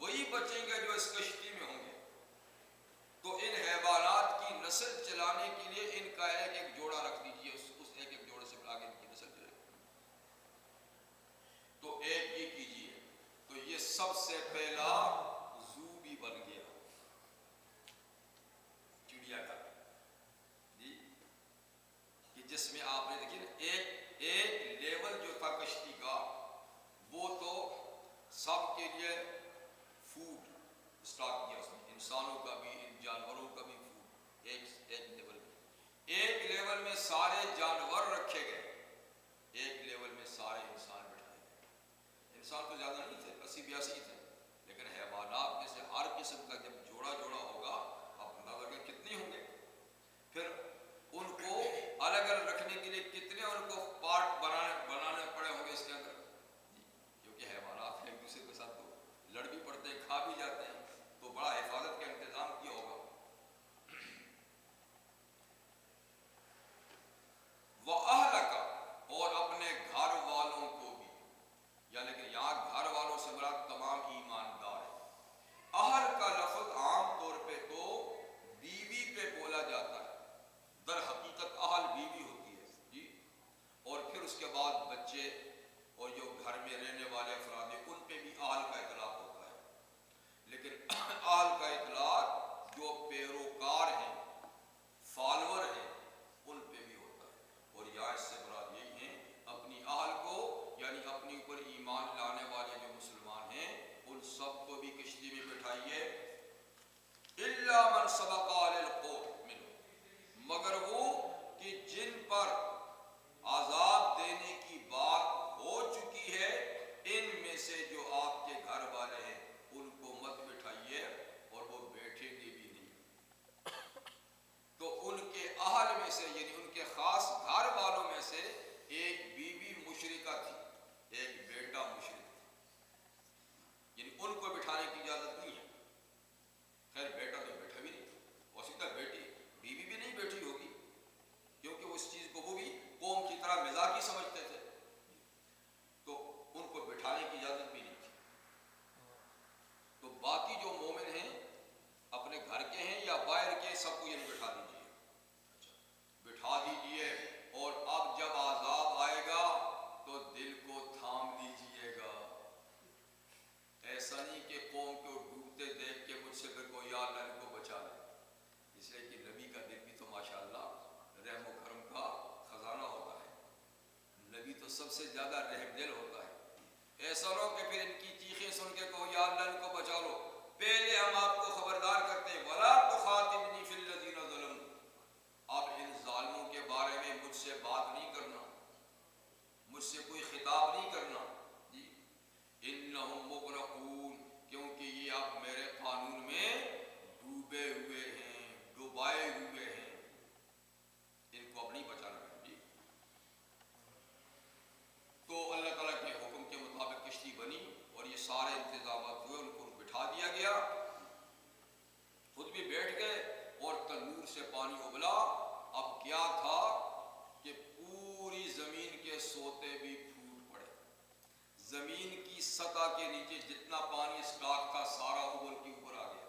وہی بچیں گے جو اس کشتی میں ہوں گے. تو ان حیوانات کی نسل چلانے کے لیے ان کا ایک ایک جوڑا رکھ دیجیے, اس ایک ایک جوڑے سے آگے ان کی نسل چلے گی. تو ایک یہ کیجیے. تو یہ سب سے پہلا زو بھی بن گیا, چڑیا گھر جی, کہ جس میں آپ نے دیکھیے ایک لیول جو تھا کشتی کا وہ تو سب کے لیے فوڈ اسٹاک کیا اس نے, انسانوں کا بھی جانوروں کا بھی فوڈ ایک لیول میں. ایک لیول میں سارے جانور رکھے گئے, ایک لیول میں سارے انسان بٹھائے گئے. انسان تو زیادہ نہیں تھے, 80-82 تھے, لیکن حیوانات میں سے ہر قسم کا جب جوڑا جوڑا ہوگا آپ اندازہ کریں کتنے ہوں گے. پھر ان کو الگ الگ رکھنے کے لیے کتنے ان کو پارٹ بنانے پڑے ہوں گے اس کے اندر, کیونکہ حیوانات ایک دوسرے کے ساتھ تو لڑ بھی پڑتے ہیں, کھا بھی جاتے ہیں, تو بڑا حفاظت کا انتظام کیا ہوگا. سب سے زیادہ رحم دل ہوتا ہے۔ ایسا نہ ہو کہ پھر ان کی چیخیں سن کے کہو یا اللہ ان کو بچا لو، پہلے ہم آپ کو خبردار کرتے ہیں وَلَا تُخَاطِبْنِي فِي الَّذِينَ ظَلَمُوا، اب ان ظالموں کے بارے میں مجھ سے بات نہیں کرنا، مجھ سے کوئی خطاب نہیں کرنا جی۔ اِنَّهُمْ مُغْرَقُونَ، کیونکہ یہ اب میرے قانون میں ڈوبے ہوئے ہیں، ڈوبائے ہوئے ہیں، ان کو اب نہیں بچانا ہے جی۔ تو اللہ تعالیٰ کے حکم کے مطابق کشتی بنی اور یہ سارے انتظامات ہوئے، ان کو بٹھا دیا گیا، خود بھی بیٹھ گئے اور تنور سے پانی ابلا۔ اب کیا تھا کہ پوری زمین کے سوتے بھی پھوٹ پڑے، زمین کی سطح کے نیچے جتنا پانی اسٹاک تھا سارا اوپر کے اوپر آ گیا،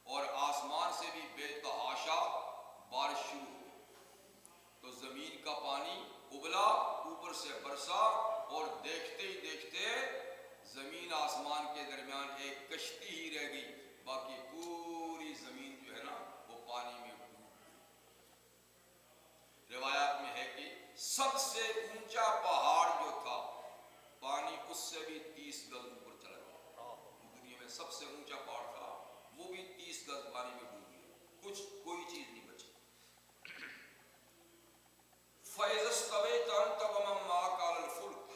اور آسمان سے بھی بے تحاشا بارش شروع ہو گئی۔ تو زمین کا پانی ابلا، اوپر سے برسا، اور دیکھتے ہی دیکھتے زمین آسمان کے درمیان ایک کشتی ہی رہ گئی، باقی پوری زمین جو ہے نا وہ پانی میں ڈوب گئی۔ روایات میں ہے کہ سب سے اونچا پہاڑ جو تھا پانی اس سے بھی 30 گز اوپر چلا گیا، دنیا میں سب سے اونچا پہاڑ تھا وہ بھی 30 گز پانی میں ڈوب گیا، کچھ کوئی چیز نہیں بچی۔ فَإِذَا اسْتَوَيْتَ أَنْتَ وَمَن مَّعَكَ عَلَى الْفُلْكِ،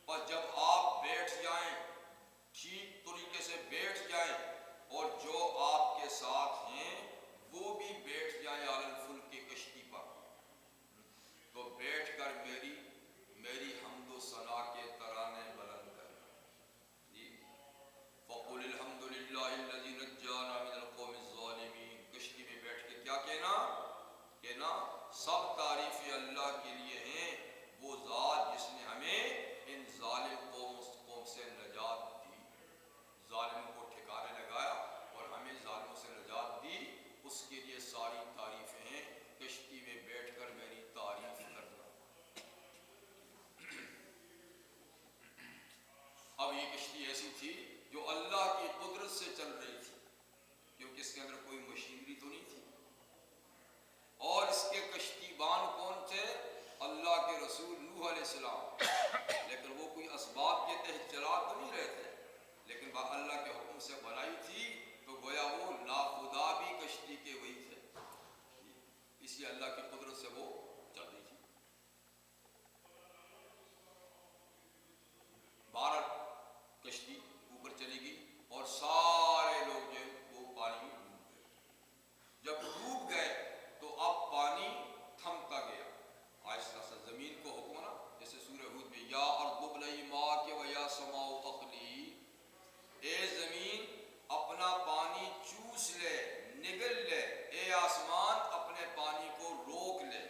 بس جب آپ بیٹھ جائیں، ٹھیک طریقے سے بیٹھ جائیں، اور جو آپ کے ساتھ ہیں وہ بھی بیٹھ جائیں عَلَى الْفُلْكِ، کشتی پر، تو بیٹھ کر میری حمد و ثنا کے ترانے بلند کرنا جی۔ وَقُلِ الْحَمْدُ لِلَّهِ الَّذِي نَجَّانَا مِنَ الْقَوْمِ الظَّالِمِينَ، کشتی میں بیٹھ کے کیا کہنا سب تعریفیں اللہ کے لیے ہیں، وہ ذات جس نے ہمیں ان ظالم قوم سے نجات دی، ظالموں کو ٹھکانے لگایا اور ہمیں ظالموں سے نجات دی، اس کے لیے ساری تعریفیں ہیں۔ کشتی میں بیٹھ کر میری تعریف کرنا۔ اب یہ کشتی ایسی تھی جو اللہ کی قدرت سے چل رہی تھی، کیونکہ اس کے اندر کوئی مشینری تو نہیں تھی، اور اس کے کشتی بان کون تھے؟ اللہ کے رسول نوح علیہ السلام، لیکن وہ کوئی اسباب کے تحت چلا تو نہیں رہے تھے، لیکن اللہ کے حکم سے بنائی تھی، تو گویا وہ ناخدا بھی کشتی کے وہی تھے، اسی اللہ کی قدرت سے وہ چل رہی تھی۔ بہرحال کشتی اوپر چلی گئی اور سارے لوگ جو وہ پانی میں ڈوب گئے۔ جب ڈوب گئے تو اب پانی تھمتا گیا، آہستہ آہستہ زمین کو حکم نا، جیسے سورہ ہود میں یا ارض ابلعی ماءک و یا سماء اقلعی، اے زمین اپنا پانی چوس لے، نگل لے، اے آسمان اپنے پانی کو روک لے۔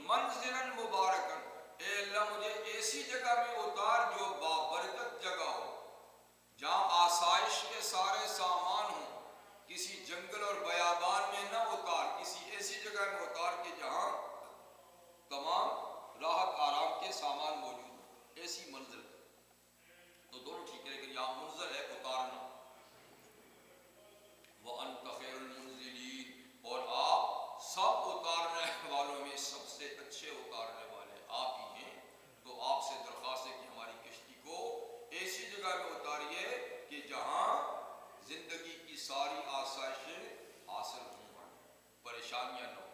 منزلا مبارکن، اے اللہ مجھے ایسی جگہ میں اتار جو بابرکت جگہ ہو، جہاں آسائش کے سارے سامان ہوں، کسی جنگل اور بیابان میں نہ اتار، کسی ایسی جگہ میں اتار کہ جہاں تمام راحت آرام کے سامان موجود ہوں، ایسی منزل۔ تو دونوں ٹھیک ہے، لیکن یہاں منزل ہے اتارنا۔ وَأَنْتَ خَيْرُ الْمُنزِلِينَ، اور آپ سب اتارنے والوں میں سب سے اچھے اتارنے والے آپ ہی ہیں۔ تو آپ سے درخواست ہے کہ ہماری کشتی کو ایسی جگہ میں اتاریے کہ جہاں زندگی کی ساری آسائشیں حاصل ہوں، پریشانیاں نہ ہوں۔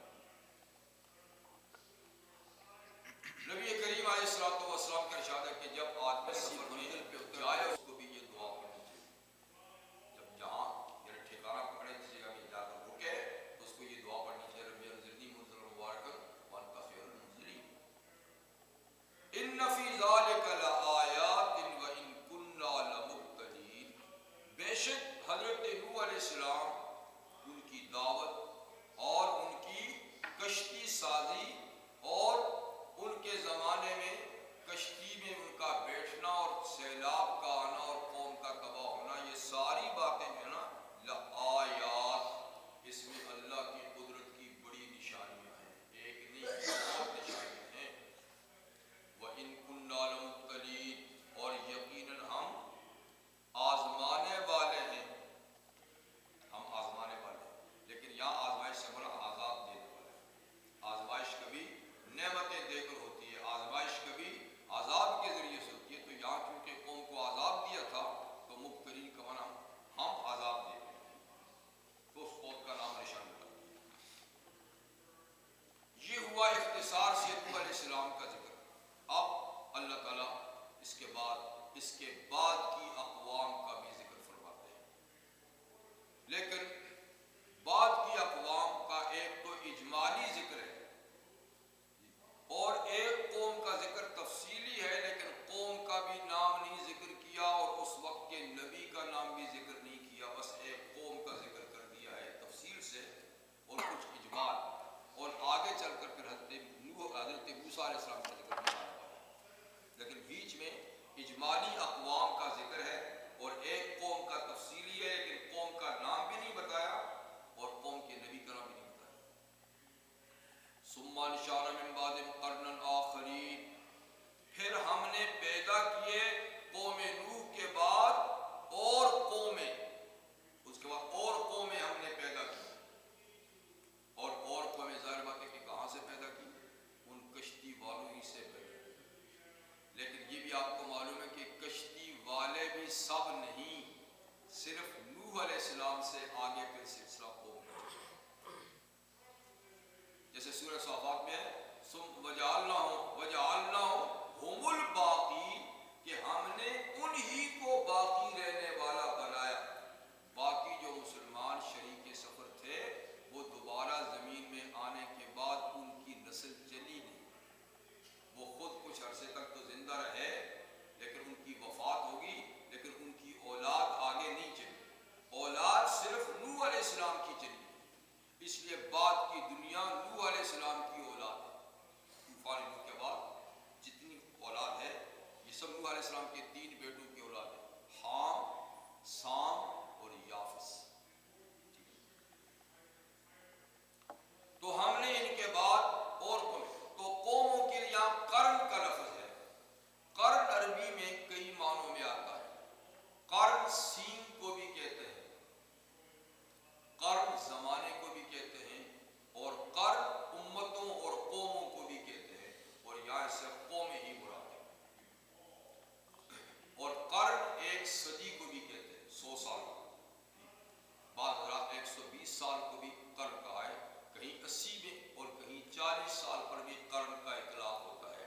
نبی کریم علیہ الصلوۃ والسلام کا ارشاد ہے کہ جب آدمی سفر میں جائے اس کو بھی یہ دعا کرنی چاہیے، جب جہاں یعنی ٹھکانہ پکڑے جس جگہ میں جا کر رکے تو اس کو یہ دعا پڑھنی چاہیے، ربی انزلنی منزلا مبارکا وانت خیر المنزلین۔ ان فی ذلک لآیات وان کنا لمبتلین، بے شک حضرت نوح علیہ السلام، ان کی دعوت اور ان کی کشتی سازی اور ان کے زمانے میں کشتی میں ان کا بیٹھنا اور سیلاب کا آنا اور قوم کا تباہ ہونا، یہ ساری باتیں جو ہے نا لآیات، اس میں اللہ کی قدرت کی بڑی نشانیاں ہیں، ایک نہیں بہت نشانیاں ہیں۔ وَإِن كُنَّا لَمُبْتَلِينَ، اور یقیناً ہم آزمانے والے ہیں، ہم آزمانے والے ہیں، لیکن یہاں آزمائش سے بڑا عذاب دینے والا ہے۔ آزمائش کبھی نعمتیں دے کر ہوتی ہے، آزمائش کبھی عذاب کے ذریعے سے ہوتی ہے۔ تو یہاں چونکہ قوم کو عذاب دیا تھا تو مبتلین کا معنی ہم عذاب دے رہے ہیں، تو اس قوم کا نام نشان ملا۔ یہ ہوا اختصار سے نوح علیہ السلام کا ذکر۔ اب اللہ تعالیٰ اس کے بعد کی اقوام کا بھی ذکر فرماتے ہیں، لیکن بعد کی اقوام کا ایک تو اجمالی ذکر ہے اور ایک قوم کا ذکر تفصیلی ہے، لیکن قوم کا بھی نام نہیں ذکر کیا اور اس وقت کے نبی کا نام بھی ذکر نہیں کیا، بس ایک قوم کا ذکر کر دیا ہے تفصیل سے اور کچھ اجمال، اور آگے چل کر پھر حضرت موسیٰ علیہ السلام کا ذکر نہیں آنے والا ہے، لیکن بیچ میں اجمالی اقوام کا ذکر ہے اور ایک قوم کا تفصیلی ہے، لیکن قوم کا نام بھی نہیں بتایا اور قوم کے نبی کا نام بھی نہیں بتایا۔ ثم انشأنا من بعدهم قرنا آخرین، پھر ہم نے پیدا کیے قوم نوح کے بعد اور قومیں، اس کے بعد اور قومیں ہم نے پیدا کی، اور قومیں ظاہر بات ہے کہ کہاں سے پیدا کی، ان کشتی والوں ہی سے پیدا کی۔ لیکن یہ بھی آپ کو معلوم ہے کہ کشتی والے بھی سب نہیں، صرف نوح علیہ السلام سے آگے پھر سلسلہ قوم کا چلا، جیسے سورہ صافات میں ہے وَجَعَلْنَاهُمْ هُمُ الْبَاقِينَ، کہ ہم نے انہی کو باقی رہنے والا بنایا۔ باقی جو مسلمان شریک سفر تھے وہ دوبارہ زمین میں آنے کے بعد ان کی نسل چلی نہیں، وہ خود کچھ عرصے تک تو زندہ رہے لیکن ان کی وفات ہوگی، لیکن ان کی اولاد آگے نہیں چلی، اولاد صرف نوح علیہ السلام کی چلی، اس لیے بعد کی دنیا نوح علیہ السلام کی اولاد ہے۔ طوفان نوح کے بعد جتنی اولاد ہے یہ سب نوح علیہ السلام کے 3 بیٹوں کی اولاد ہے، حام، سام اور یافس۔ تو ہم نے ان کے بعد اور تو قوموں کے لیے قرن کا لفظ ہے۔ قرن عربی میں کئی معنوں میں آتا ہے، قرن سین کو بھی کہتے ہیں، قرن زمانے کو بھی کہتے ہیں، اور قرن امتوں اور قوموں کو بھی کہتے ہیں، اور یہاں سے قومیں ہی مراد ہے۔ اور قرن ایک صدی کو بھی کہتے ہیں، 100 سال کو، بعض حضرات 120 سال کو بھی قرن کہا ہے، کہیں 80 میں اور کہیں 40 سال پر بھی قرن کا اطلاق ہوتا ہے۔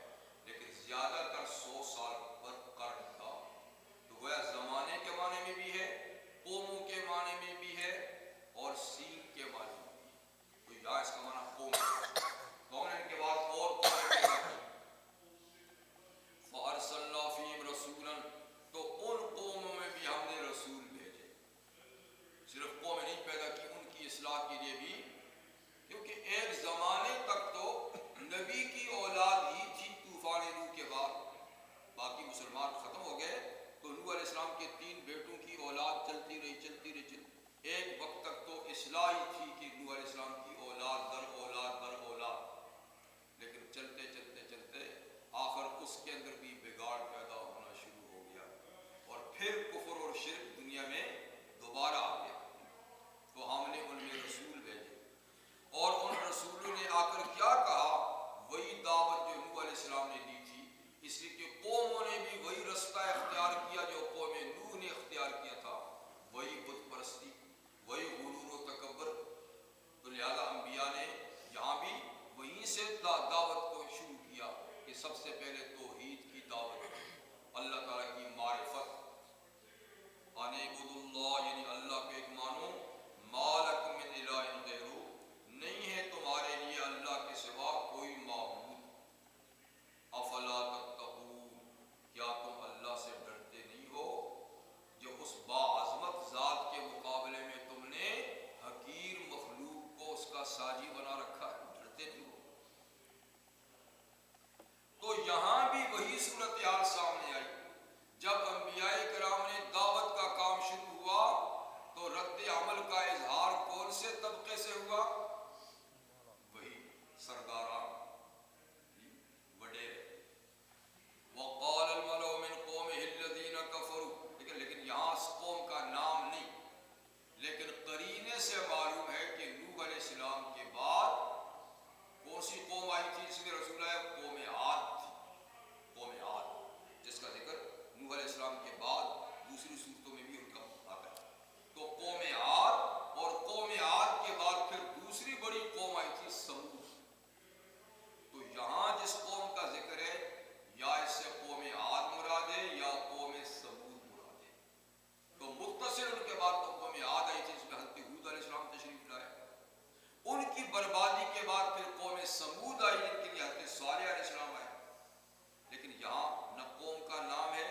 السلام نے دی تھی، اس لیے کہ قوموں نے بھی وہی رستہ اختیار کیا جو قوم نوح نے اختیار کیا تھا، وہی بت پرستی، وہی غرور و تکبر. تو لہذا انبیاء نے یہاں بھی وہیں سے دعوت کو شروع کیا کہ سب سے پہلے توحید کی دعوت، اللہ تعالیٰ کی معرفت، ان اعبدوا اللہ یعنی اللہ کو ایک مانو، ما لکم من الہ غیرہ نہیں ہے تمہارے لیے اللہ کے سوا کوئی معبود، افلا تتقون کیا تم اللہ سے ڈرتے نہیں ہو، جو اس باعظمت ذات کے مقابلے میں تم نے حقیر مخلوق کو اس کا ساجی بنا رکھا ہے، ڈرتے نہیں ہو. تو یہاں بھی وہی صورتحال سامنے آئی. جب انبیاء کرام نے دعوت کا کام شروع ہوا تو رد عمل کا اظہار کون سے طبقے سے ہوا؟ وہی سرداران، وڈیرے. وقال الملأ من قومه الذين كفروا، لیکن یہاں اس قوم کا نام نہیں، لیکن قرینے سے معلوم ہے کہ نوح علیہ السلام کے بعد کون سی قوم آئی تھی جس میں رسول آیا؟ قوم عاد تھی. قوم عاد جس کا ذکر نوح علیہ السلام کے بعد دوسری صورتوں میں بھی ان کا آتا ہے. تو قوم عاد، اور قوم عاد کے بعد پھر دوسری بڑی قوم آئی تھی سمود. تو یہاں جس قوم کا ذکر ہے یا اس سے قوم عاد مراد ہے یا قوم سمود مراد ہے. تو مختصر ان کے بعد تو قوم عاد آئی تھی جس میں حضرت ہود علیہ السلام تشریف لائے. ان کی بربادی کے بعد پھر قوم سمود آئی جن کے لیے حضرت صالح علیہ السلام آئے. لیکن یہاں نہ قوم کا نام ہے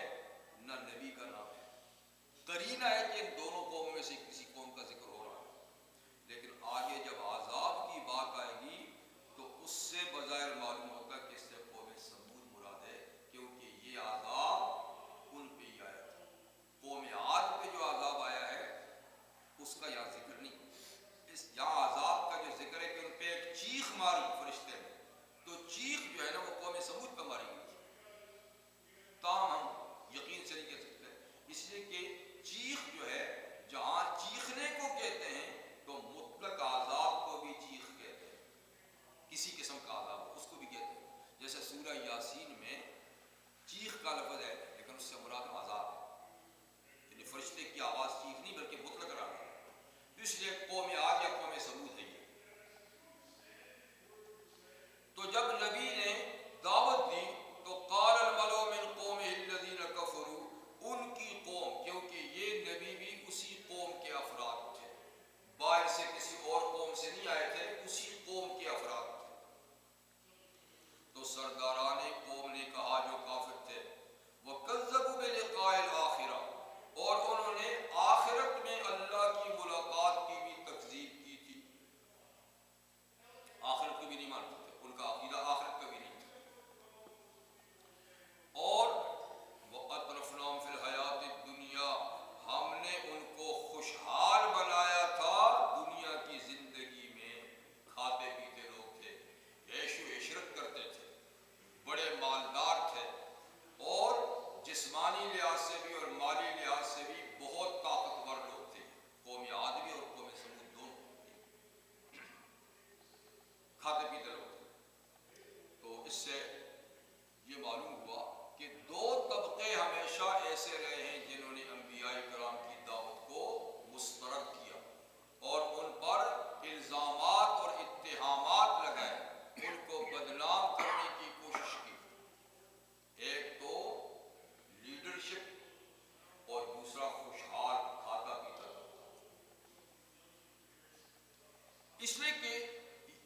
نہ نبی کا نام ہے. قرینہ ہے کہ ان دونوں قوموں میں سے کسی قوم کا ذکر ہو رہا ہے. لیکن آگے جب عذاب کی بات آئے گی تو اس سے بظاہر معلوم ہوتا کہ اس سے قوم سمود مراد ہے، کیونکہ یہ عذاب ان پہ ہی آیا تھا. قوم عاد پہ جو عذاب آیا ہے اس کا یہاں ذکر نہیں. یہاں عذاب کا جو ذکر ہے کہ ان پہ ایک چیخ ماری فرشتے نے، تو چیخ جو ہے نا وہ قوم سمود پہ ماری گئی تھی. تاہم ہم یقین سے نہیں کہہ سکتے، اس لیے کہ چیخ جو ہے جہاں چیخنے کو کہتے ہیں تو مطلق عذاب کو بھی چیخ کہتے ہیں، کسی قسم کا عذاب اس کو بھی کہتے ہیں. جیسے سورہ یاسین میں چیخ کا لفظ ہے لیکن اس سے مراد عذاب ہے، یعنی فرشتے کی آواز چیخ نہیں بلکہ مطلق رہا ہے. اس لیے قوم عاد یا قوم سمود ہے یہ. تو جب نبی نے دعوت دی تو قال الملأ من قومه الذين كفروا، ان کی قوم، کیونکہ یہ نبی بھی اسی قوم کے افراد تھے، باہر سے کسی اور قوم سے نہیں آئے تھے، اسی قوم کے افراد تھے. تو سرداران قوم نے کہا جو کافر تھے، وَكَذَّبُوا بِلِقَاءِ الْآخِرَةِ، اور انہوں نے آخرت میں اللہ کی ملاقات کی بھی تکذیب کی تھی. آخرت کو بھی نہیں مانتے تھے، ان کا عقیدہ آخرت کا بھی نہیں تھا. اور وَأَتْرَفْنَاهُمْ فِي الْحَيَاةِ الدُّنْيَا، ہم نے ان کو خوشحال بنایا تھا دنیا کی زندگی میں. کھاتے پیتے لوگ تھے، عیش و عشرت کرتے تھے، بڑے مالدار تھے، اور جسمانی لحاظ سے بھی اور مالی لحاظ سے بھی بہت طاقتور لوگ تھے. قوم عاد بھی اور قوم سمود دونوں کھاتے پیتے لوگ تھے. تو اس سے یہ معلوم ہوا کہ دو طبقے ہمیشہ ایسے رہے ہیں جنہوں نے انبیاء کرام کی دعوت کو مسترد کیا اور ان پر الزامات اور اتہامات لگائے، ان کو بدنام کرنے کی کوشش کی. ایک تو لیڈرشپ اور دوسرا خوشحال کھاتا پیتا. اس لیے کہ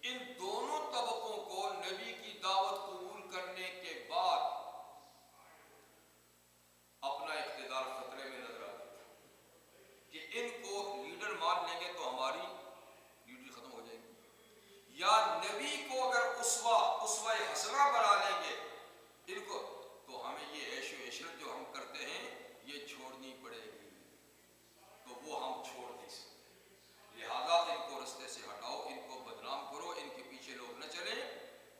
ان دونوں طبقوں کو نبی کی دعوت قبول کرنے کے بعد اپنا اقتدار خطرے میں نظر آتا تھا کہ ان کو لیڈر مان لیں گے تو ہماری لیڈری ختم ہو جائے گی، یا نبی کو اگر اسوہ حسنہ بنا لیں گے ان کو تو ہمیں یہ عیش و عشرت جو ہم کرتے ہیں یہ چھوڑنی پڑے گی. تو وہ ہم چھوڑ نہیں سکتے. لہذا ان کو رستے سے ہٹاؤ، ان کو بدنام کرو، ان کے پیچھے لوگ نہ چلیں،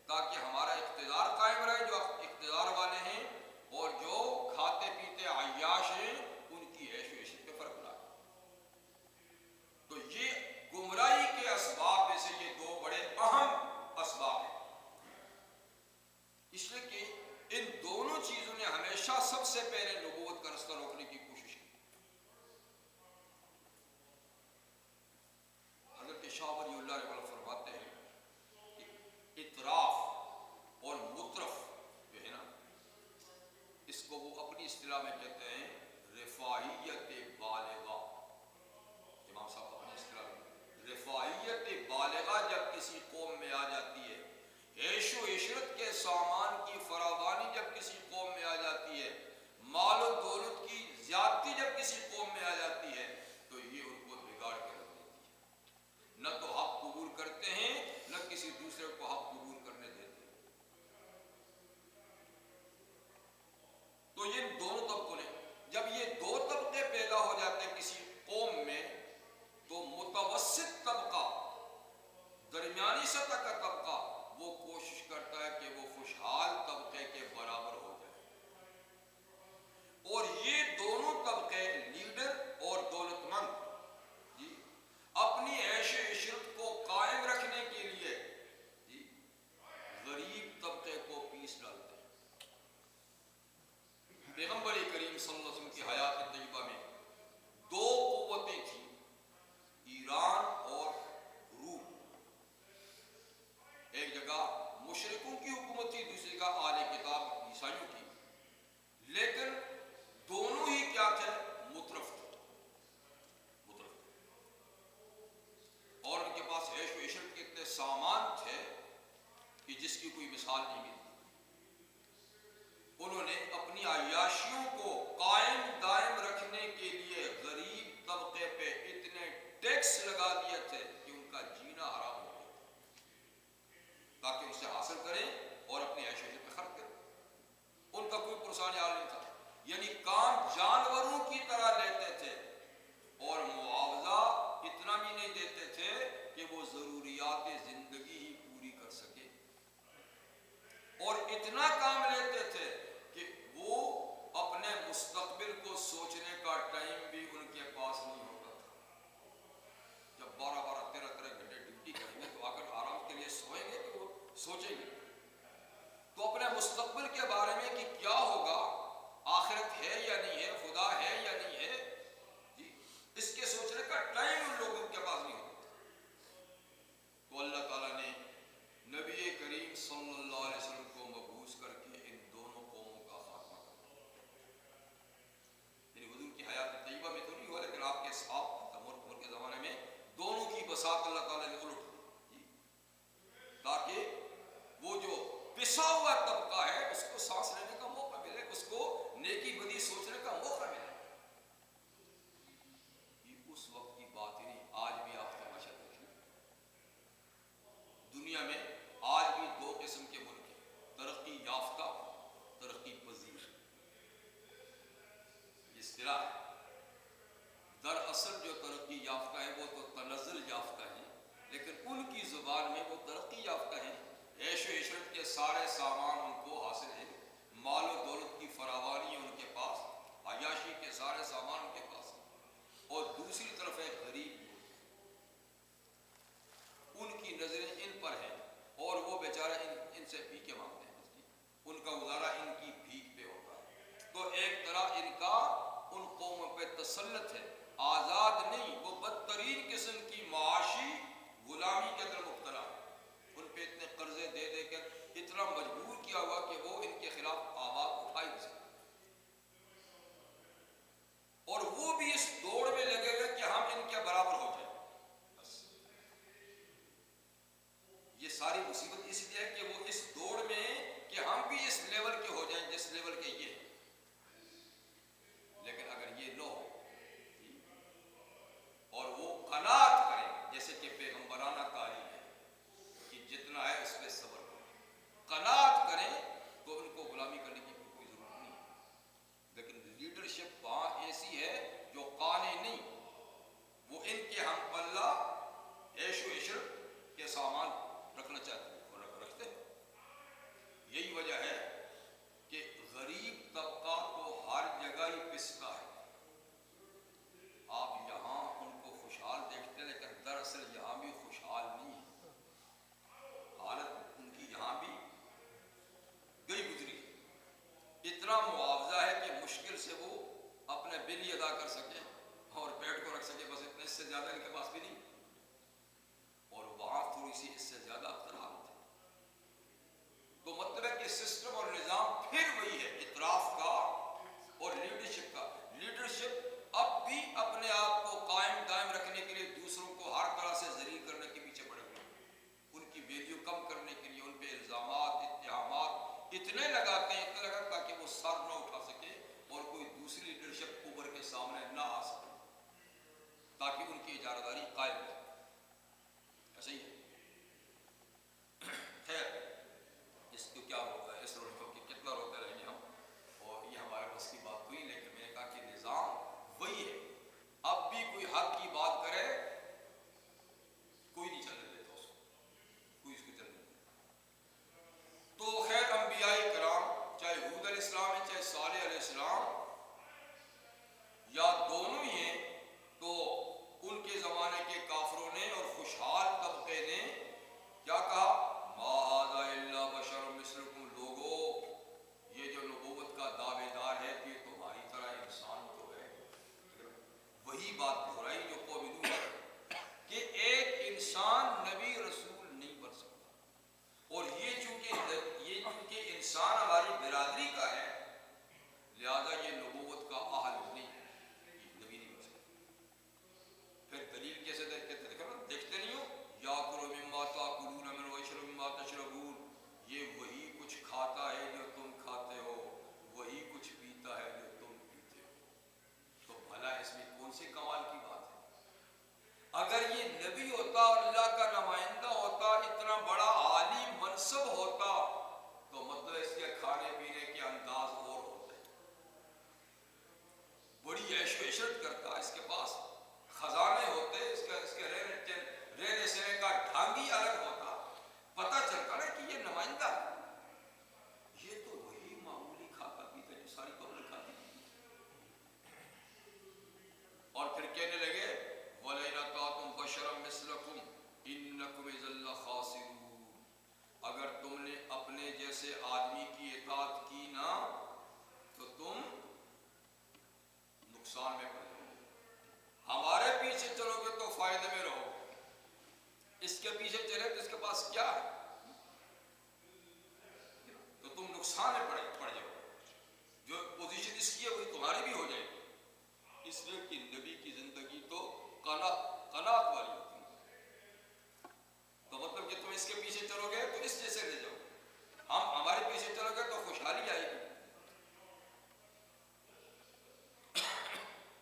تاکہ ہمارا اقتدار قائم رہے. جو اقتدار والے ہیں اور جو کھاتے پیتے عیاش ہیں ان کی عیش و عشرت پہ فرق نہ آئے. تو یہ گمراہی کے اسباب میں سے یہ دو بڑے اہم اسباب ہیں. اس لیے کہ دونوں چیزوں نے ہمیشہ سب سے پہلے نبوت کا رستہ روکنے کی کوشش کی. حضرت شاہ ولی اللہ علیہ فرماتے ہیں کہ اطراف اور مطرف جو ہے نا، اس کو وہ اپنی اصطلاح میں کہتے ہیں رفاعیت بالغہ. امام صاحب اپنی اصطلاح میں رفاعیت بالغہ جب کسی قوم میں آ جاتی ہے، عیش و عشرت کے سامان کی فراوانی جب کسی قوم میں آ جاتی ہے، مال و دولت کی زیادتی جب کسی قوم میں آ جاتی ہے، تو یہ ان کو بگاڑ کے رکھ دیتی ہے. نہ تو حق قبول کرتے ہیں، نہ کسی دوسرے کو حق قبول کرنے دیتے ہیں. تو یہ دونوں طبقوں نے، جب یہ دو طبقے پیدا ہو جاتے ہیں کسی قوم میں، تو متوسط طبقہ، درمیانی سطح کا طبقہ، وہ کوشش کرتا ہے کہ وہ خوشحال طبقے کے برابر ہو جائے. اور یہ دونوں طبقے، لیڈر اور دولت مند، جی اپنی عیش و عشرت کو قائم رکھنے کے لیے جی غریب طبقے کو پیس ڈالتے ہیں. پیغمبر کریم صلی اللہ علیہ وسلم کی حیات طیبہ میں دو قوتیں تھیں، ایران اور روم. ایک جگہ مشرکوں کی حکومت تھی، دوسری جگہ اہل کتاب عیسائیوں کی. لیکن دونوں ہی کیا تھے؟ مترف تھے. اور ان کے پاس عیش و عشرت کے اتنے سامان تھے کہ جس کی کوئی مثال نہیں ملتی. انہوں نے اپنی عیاشیوں کو قائم دائم رکھنے کے لیے غریب طبقے پہ اتنے ٹیکس لگا دیے تھے کہ ان کا جینا حرام ہو گیا، تاکہ ان سے حاصل کریں اور اپنی عیش و عشرت پہ خرچ کریں. ان کا کوئی پرسان حال نہیں تھا. یعنی کام جانوروں کی طرح لیتے تھے، اور معاوضہ اتنا بھی نہیں دیتے تھے کہ وہ ضروریات زندگی ہی پوری کر سکے، اور اتنا کام لیتے تھے کہ وہ اپنے مستقبل کو سوچنے کا ٹائم بھی ان کے پاس نہیں ہوتا تھا. جب 12-13 گھنٹے ڈیوٹی کریں گے تو آ کر آرام کے لیے سوئیں گے کہ وہ سوچیں گے تو اپنے مستقبل کے بارے میں کہ کیا ہوگا، آخرت ہے یا نہیں ہے، خدا ہے یا نہیں ہے، جی اس کے سوچنے کا ٹائم ان لوگوں کے پاس نہیں ہوتا. تو اللہ تعالیٰ نے نبی کریم صلی اللہ علیہ وسلم کو مبعوث کر کے ان دونوں قوموں کا خاتمہ کر دیا. یعنی حضور کی حیات طیبہ میں تو نہیں ہوا، لیکن آپ کے ساتھ عمر کے زمانے میں دونوں کی بساط اللہ تعالیٰ نے الٹ دی، تاکہ وہ جو پسا ہوا طبقہ ہے اس کو سانس لینے کا موقع ملے، اس کو نیکی بدی سوچنے کا موقع ملے. یہ اس وقت کی بات ہی نہیں. آج بھی آپ تماشا دیکھیں، دنیا میں آج بھی دو قسم کے ملک ہیں، ترقی یافتہ، ترقی پذیر. اصطلاح ہے. دراصل جو ترقی یافتہ ہیں وہ تو تنزل یافتہ ہیں، لیکن ان کی زبان میں وہ ترقی یافتہ ہیں. عیش و عشرت کے سارے سامان ان کو حاصل ہیں، مال و دولت کی فراوانی ان کے پاس، عیاشی کے سارے سامان ان کے پاس ہیں. اور دوسری طرف ایک غریب لوگ، ان کی نظریں ان پر ہیں اور وہ بیچارے ان سے بھیکیں مانگتے ہیں، ان کا گزارا ان کی بھیک پہ ہوتا ہے. تو ایک طرح ان کا ان قوموں پہ تسلط ہے، آزاد نہیں، وہ بدترین قسم کی معاشی غلامی کے اندر مبتلا ہے. ان پہ اتنے قرضے دے دے کر اتنا مجبور کیا ہوا کہ وہ ان کے خلاف آواز اٹھا ہی نہیں سکتے، اور وہ بھی اس دوڑ میں لگے ہوئے کہ ہم ان کے برابر ہو جائیں. بس یہ ساری مصیبت اس لیے ہے کہ وہ اس دوڑ میں کہ ہم بھی اس لیول کے ہو جائیں جس لیول کے یہ ہیں. لیکن اگر یہ نہ ہو اور وہ قناعت کریں، جیسے کہ پیغمبرانہ تعلیم ہے کہ جتنا ہے اس پہ صبر کریں، قناعت کریں، تو ان کو غلامی کرنے بل ہی ادا کر سکے اور پیٹ کو رکھ سکے، بس اتنے، اس سے زیادہ ان کے پاس بھی نہیں، اور وہاں تھوڑی سی اس سے زیادہ اختراعات تھے۔ تو مطلب ہے کہ سسٹم اور نظام پھر وہی ہے، اطراف کا اور لیڈرشپ کا۔ لیڈرشپ اب بھی اپنے آپ کو قائم دائم رکھنے کے لیے دوسروں کو ہر طرح سے ذلیل کرنے کے پیچھے پڑے ہوئے ہیں، ان کی ویلیو کم کرنے کے لیے ان پہ الزامات اتہامات اتنے لگاتے ہیں، اتنے لگاتے ہیں تاکہ وہ سر نہ اٹھا سکے اور کوئی دوسری لیڈرشپ ابھر کے سامنے نہ آ سکے، تاکہ ان کی اجارہ داری قائم رہے۔ ایسا ہی ہے۔ خیر، اس کو کیا ہوتا ہے، اس روڈ کی کتنا روتے رہیں گے ہم، اور یہ ہمارے بس کی بات ہوئی، لیکن میں نے کہا کہ نظام وہی ہے۔ اب بھی کوئی حق کی بات کرے، کوئی نہیں چلنے دیتا اس کو، کوئی اس کو چلنے دیتا۔ تو خیر، انبیاء کرام، چاہے ہود علیہ السلام ہے چاہے صالح علیہ السلام، یا دونوں ہی ہیں، تو ان کے زمانے کے کافروں نے اور خوشحال طبقے نے کیا کہا؟ ما ھذا الا بشر مثلکم، لوگو یہ جو نبوت کا دعوے دار ہے یہ تمہاری طرح انسان تو ہے۔ وہی بات دہرائی جو قوم نوح نے، کہ ایک انسان نبی رسول نہیں بن سکتا، اور یہ چونکہ انسان ہماری برادری کا ہے، لہذا یہ نبوت کا اہل نہیں ہے، یہ نبی نہیں بن سکتا۔ پھر دلیل کیسے دیکھتے نہیں ہو؟ یاکل مما تاکلون منہ ویشرب مما تشربون، یہ وہی کچھ کھاتا ہے جو تم کھاتے ہو، وہی کچھ پیتا ہے جو تم پیتے ہو۔ تو بھلا اس میں کون سی کمال کی بات ہے؟ اگر یہ نبی ہوتا اور اللہ کا نمائندہ ہوتا، اتنا بڑا عالی منصب ہوتا، تو مطلب اس کے کھانے پینے کے انداز اور ہوتے، بڑی عیش و عشرت کرتا، اس کے پاس خزانے ہوتے، اس کے رہنے سہنے کا ڈھنگ ہی الگ ہوتا، پتہ چلتا نا کہ یہ نمائندہ ہے۔ یہ تو وہی معمولی کھاتا پیتا جو ساری قوم کھاتی تھی۔ اور پھر کہنے لگے وَلَئِنْ أَطَعْتُمْ بَشَرًا مِثْلَكُمْ إِنَّكُمْ إِذًا لَخَاسِرُونَ، اگر تم نے اپنے جیسے آدمی کی اطاعت کی نا تو تم نقصان میں پڑ جاؤ گے۔ ہمارے پیچھے چلو گے تو فائدے میں رہو گے، اس کے پیچھے چلے تو اس کے پاس کیا ہے، تو تم نقصان میں پڑ جاؤ گے۔ جو پوزیشن اس کی ہے وہی تمہاری بھی ہو جائے گی، اس لیے کہ نبی کی زندگی تو قناعت والی ہوتی ہے۔ تو مطلب کہ تم اس کے پیچھے چلو گے تو اس جیسے لے جاؤ گے، ہم ہمارے پیچھے چلو گے تو خوشحالی آئے گی۔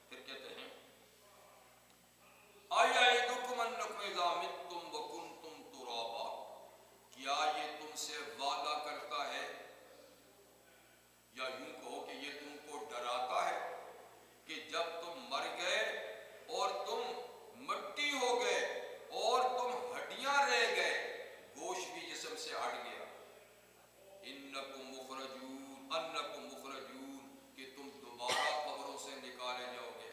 پھر کہتے ہیں أَيَعِدُكُمْ أَنَّكُمْ إِذَا مِتُّمْ وَكُنْتُمْ تُرَابًا، کیا یہ تم سے وعدہ کرتا ہے، یا یوں کہو کہ یہ تم کو ڈراتا ہے کہ جب تم مر گئے اور تم مٹی ہو گئے اور تم ہڈیاں رہ گئے، گوشت بھی جسم سے ہٹ گیا، انکم مخرجون، کہ تم دوبارہ قبروں سے نکالے جاؤ گے۔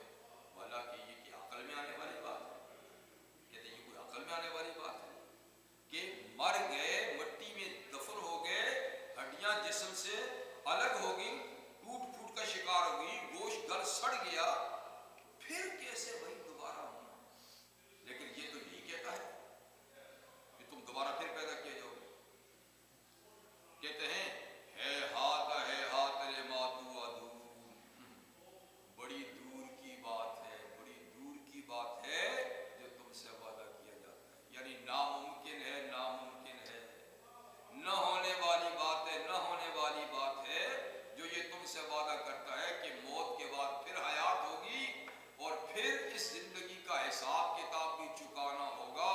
حالانکہ یہ کہ عقل میں آنے والی بات ہے، کہتے ہیں یہ کوئی عقل میں آنے والی بات ہے کہ مر گئے، مٹی میں دفن ہو گئے، ہڈیاں جسم سے الگ ہوگی، ٹوٹ پھوٹ کا شکار ہوگی، گوشت گل سڑ گیا، پھر کیسے وہی دوبارہ ہونا؟ لیکن یہ تو یہی کہتا ہے کہ تم دوبارہ پھر پیدا کیے جاؤ گے۔ کہتے ہیں ہیہات لما توعدون، بڑی دور کی بات ہے، بڑی دور کی بات ہے جو تم سے وعدہ کیا جاتا ہے، یعنی ناممکن ہے، ناممکن ہے، نہ ہونے والی بات ہے، نہ ہونے والی بات ہے جو یہ تم سے وعدہ کرتا ہے کہ موت کے بعد پھر حیات ہوگی اور پھر اس زندگی کا حساب کتاب بھی چکانا ہوگا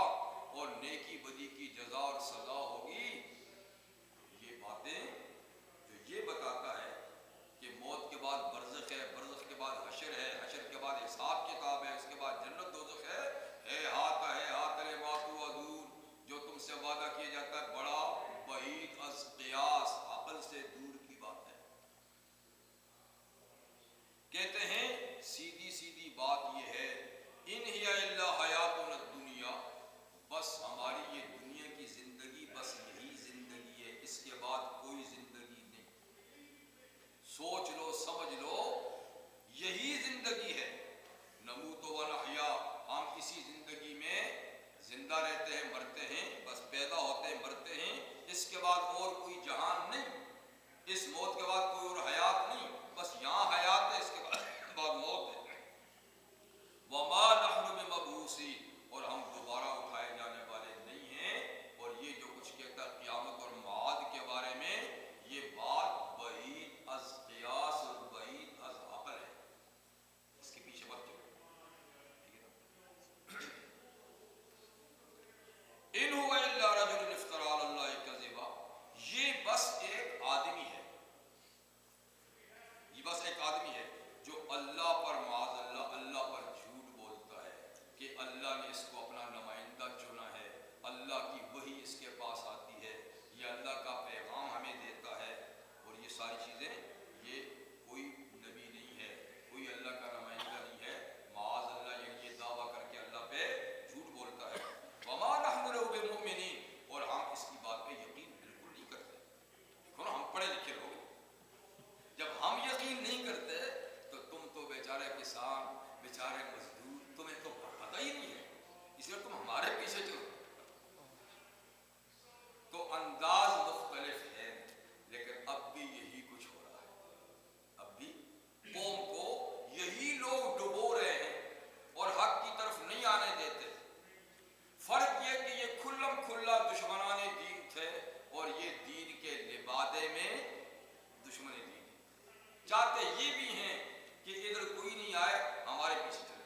اور نیکی بدی کی جزا اور چاہتے یہ بھی ہیں کہ ادھر کوئی نہیں آئے ہمارے پیچھے چلے